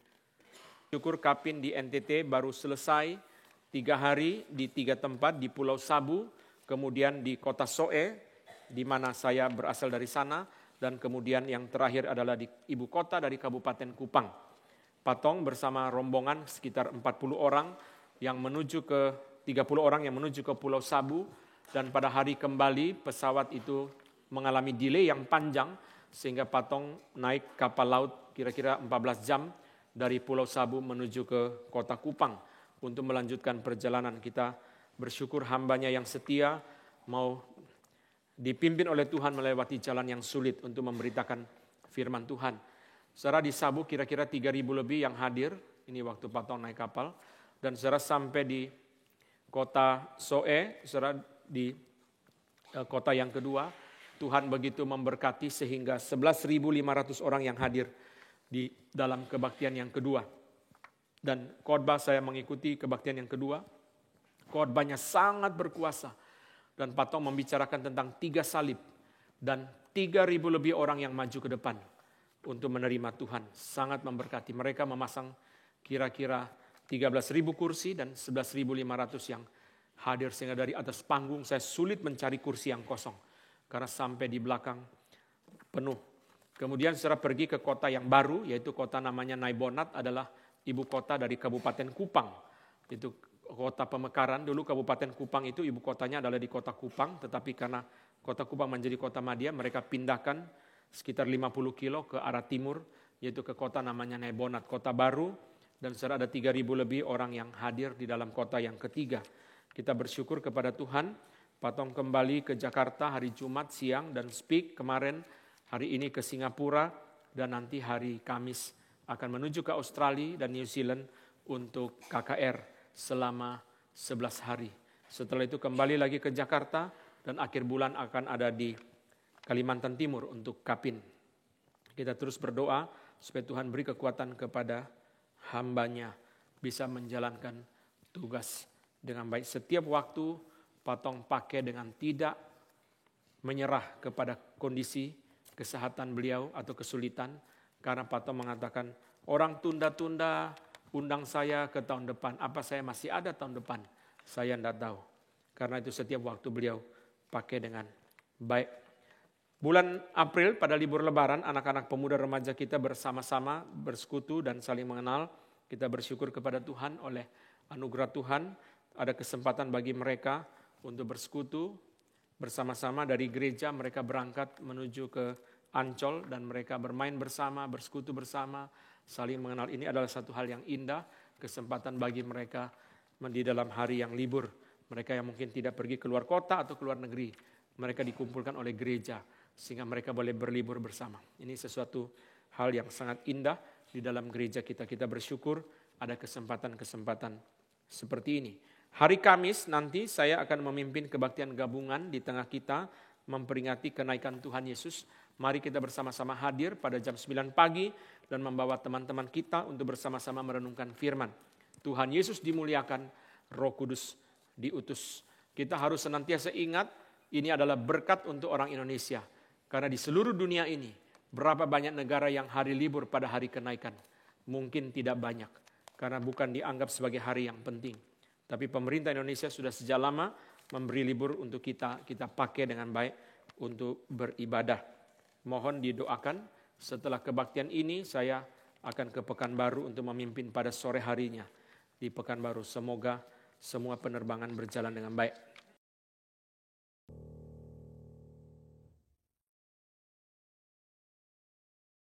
Syukur Kapin di NTT baru selesai 3 hari di 3 tempat di Pulau Sabu, kemudian di Kota Soe, di mana saya berasal dari sana, dan kemudian yang terakhir adalah di ibu kota dari Kabupaten Kupang. Patong bersama rombongan sekitar 40 orang yang menuju ke 30 orang yang menuju ke Pulau Sabu, dan pada hari kembali pesawat itu mengalami delay yang panjang sehingga Patong naik kapal laut kira-kira 14 jam dari Pulau Sabu menuju ke Kota Kupang untuk melanjutkan perjalanan. Kita bersyukur hambanya yang setia mau dipimpin oleh Tuhan melewati jalan yang sulit untuk memberitakan firman Tuhan. Saudara di Sabu kira-kira 3.000 lebih yang hadir, ini waktu Patong naik kapal. Dan saudara sampai di Kota Soe, saudara di kota yang kedua, Tuhan begitu memberkati sehingga 11.500 orang yang hadir di dalam kebaktian yang kedua. Dan khotbah saya mengikuti kebaktian yang kedua, khotbahnya sangat berkuasa. Dan Patong membicarakan tentang 3 salib dan 3.000 lebih orang yang maju ke depan untuk menerima Tuhan. Sangat memberkati. Mereka memasang kira-kira 13.000 kursi dan 11.500 yang hadir, sehingga dari atas panggung saya sulit mencari kursi yang kosong karena sampai di belakang penuh. Kemudian saudara pergi ke kota yang baru, yaitu kota namanya Naibonat, adalah ibu kota dari Kabupaten Kupang. Itu kota pemekaran. Dulu Kabupaten Kupang itu ibu kotanya adalah di kota Kupang, tetapi karena kota Kupang menjadi kota madya, mereka pindahkan sekitar 50 kilo ke arah timur, yaitu ke kota namanya Naibonat, kota baru. Dan saudara ada 3.000 lebih orang yang hadir di dalam kota yang ketiga. Kita bersyukur kepada Tuhan. Patong kembali ke Jakarta hari Jumat siang dan speak kemarin, hari ini ke Singapura, dan nanti hari Kamis akan menuju ke Australia dan New Zealand untuk KKR selama 11 hari. Setelah itu kembali lagi ke Jakarta dan akhir bulan akan ada di Kalimantan Timur untuk Kapin. Kita terus berdoa supaya Tuhan beri kekuatan kepada hambanya bisa menjalankan tugas dengan baik. Setiap waktu Patong pakai dengan tidak menyerah kepada kondisi kesehatan beliau atau kesulitan, karena Patong mengatakan orang tunda-tunda undang saya ke tahun depan. Apa saya masih ada tahun depan? Saya tidak tahu. Karena itu setiap waktu beliau pakai dengan baik. Bulan April pada libur lebaran, anak-anak pemuda remaja kita bersama-sama bersekutu dan saling mengenal. Kita bersyukur kepada Tuhan oleh anugerah Tuhan, ada kesempatan bagi mereka untuk bersekutu bersama-sama dari gereja. Mereka berangkat menuju ke Ancol dan mereka bermain bersama, bersekutu bersama, saling mengenal. Ini adalah satu hal yang indah, kesempatan bagi mereka di dalam hari yang libur. Mereka yang mungkin tidak pergi keluar kota atau keluar negeri, mereka dikumpulkan oleh gereja sehingga mereka boleh berlibur bersama. Ini sesuatu hal yang sangat indah di dalam gereja kita. Kita bersyukur ada kesempatan-kesempatan seperti ini. Hari Kamis nanti saya akan memimpin kebaktian gabungan di tengah kita memperingati kenaikan Tuhan Yesus. Mari kita bersama-sama hadir pada jam 9 pagi dan membawa teman-teman kita untuk bersama-sama merenungkan firman. Tuhan Yesus dimuliakan, Roh Kudus diutus. Kita harus senantiasa ingat ini adalah berkat untuk orang Indonesia. Karena di seluruh dunia ini, berapa banyak negara yang hari libur pada hari kenaikan? Mungkin tidak banyak, karena bukan dianggap sebagai hari yang penting. Tapi pemerintah Indonesia sudah sejak lama memberi libur untuk kita pakai dengan baik untuk beribadah. Mohon didoakan, setelah kebaktian ini saya akan ke Pekanbaru untuk memimpin pada sore harinya di Pekanbaru. Semoga semua penerbangan berjalan dengan baik.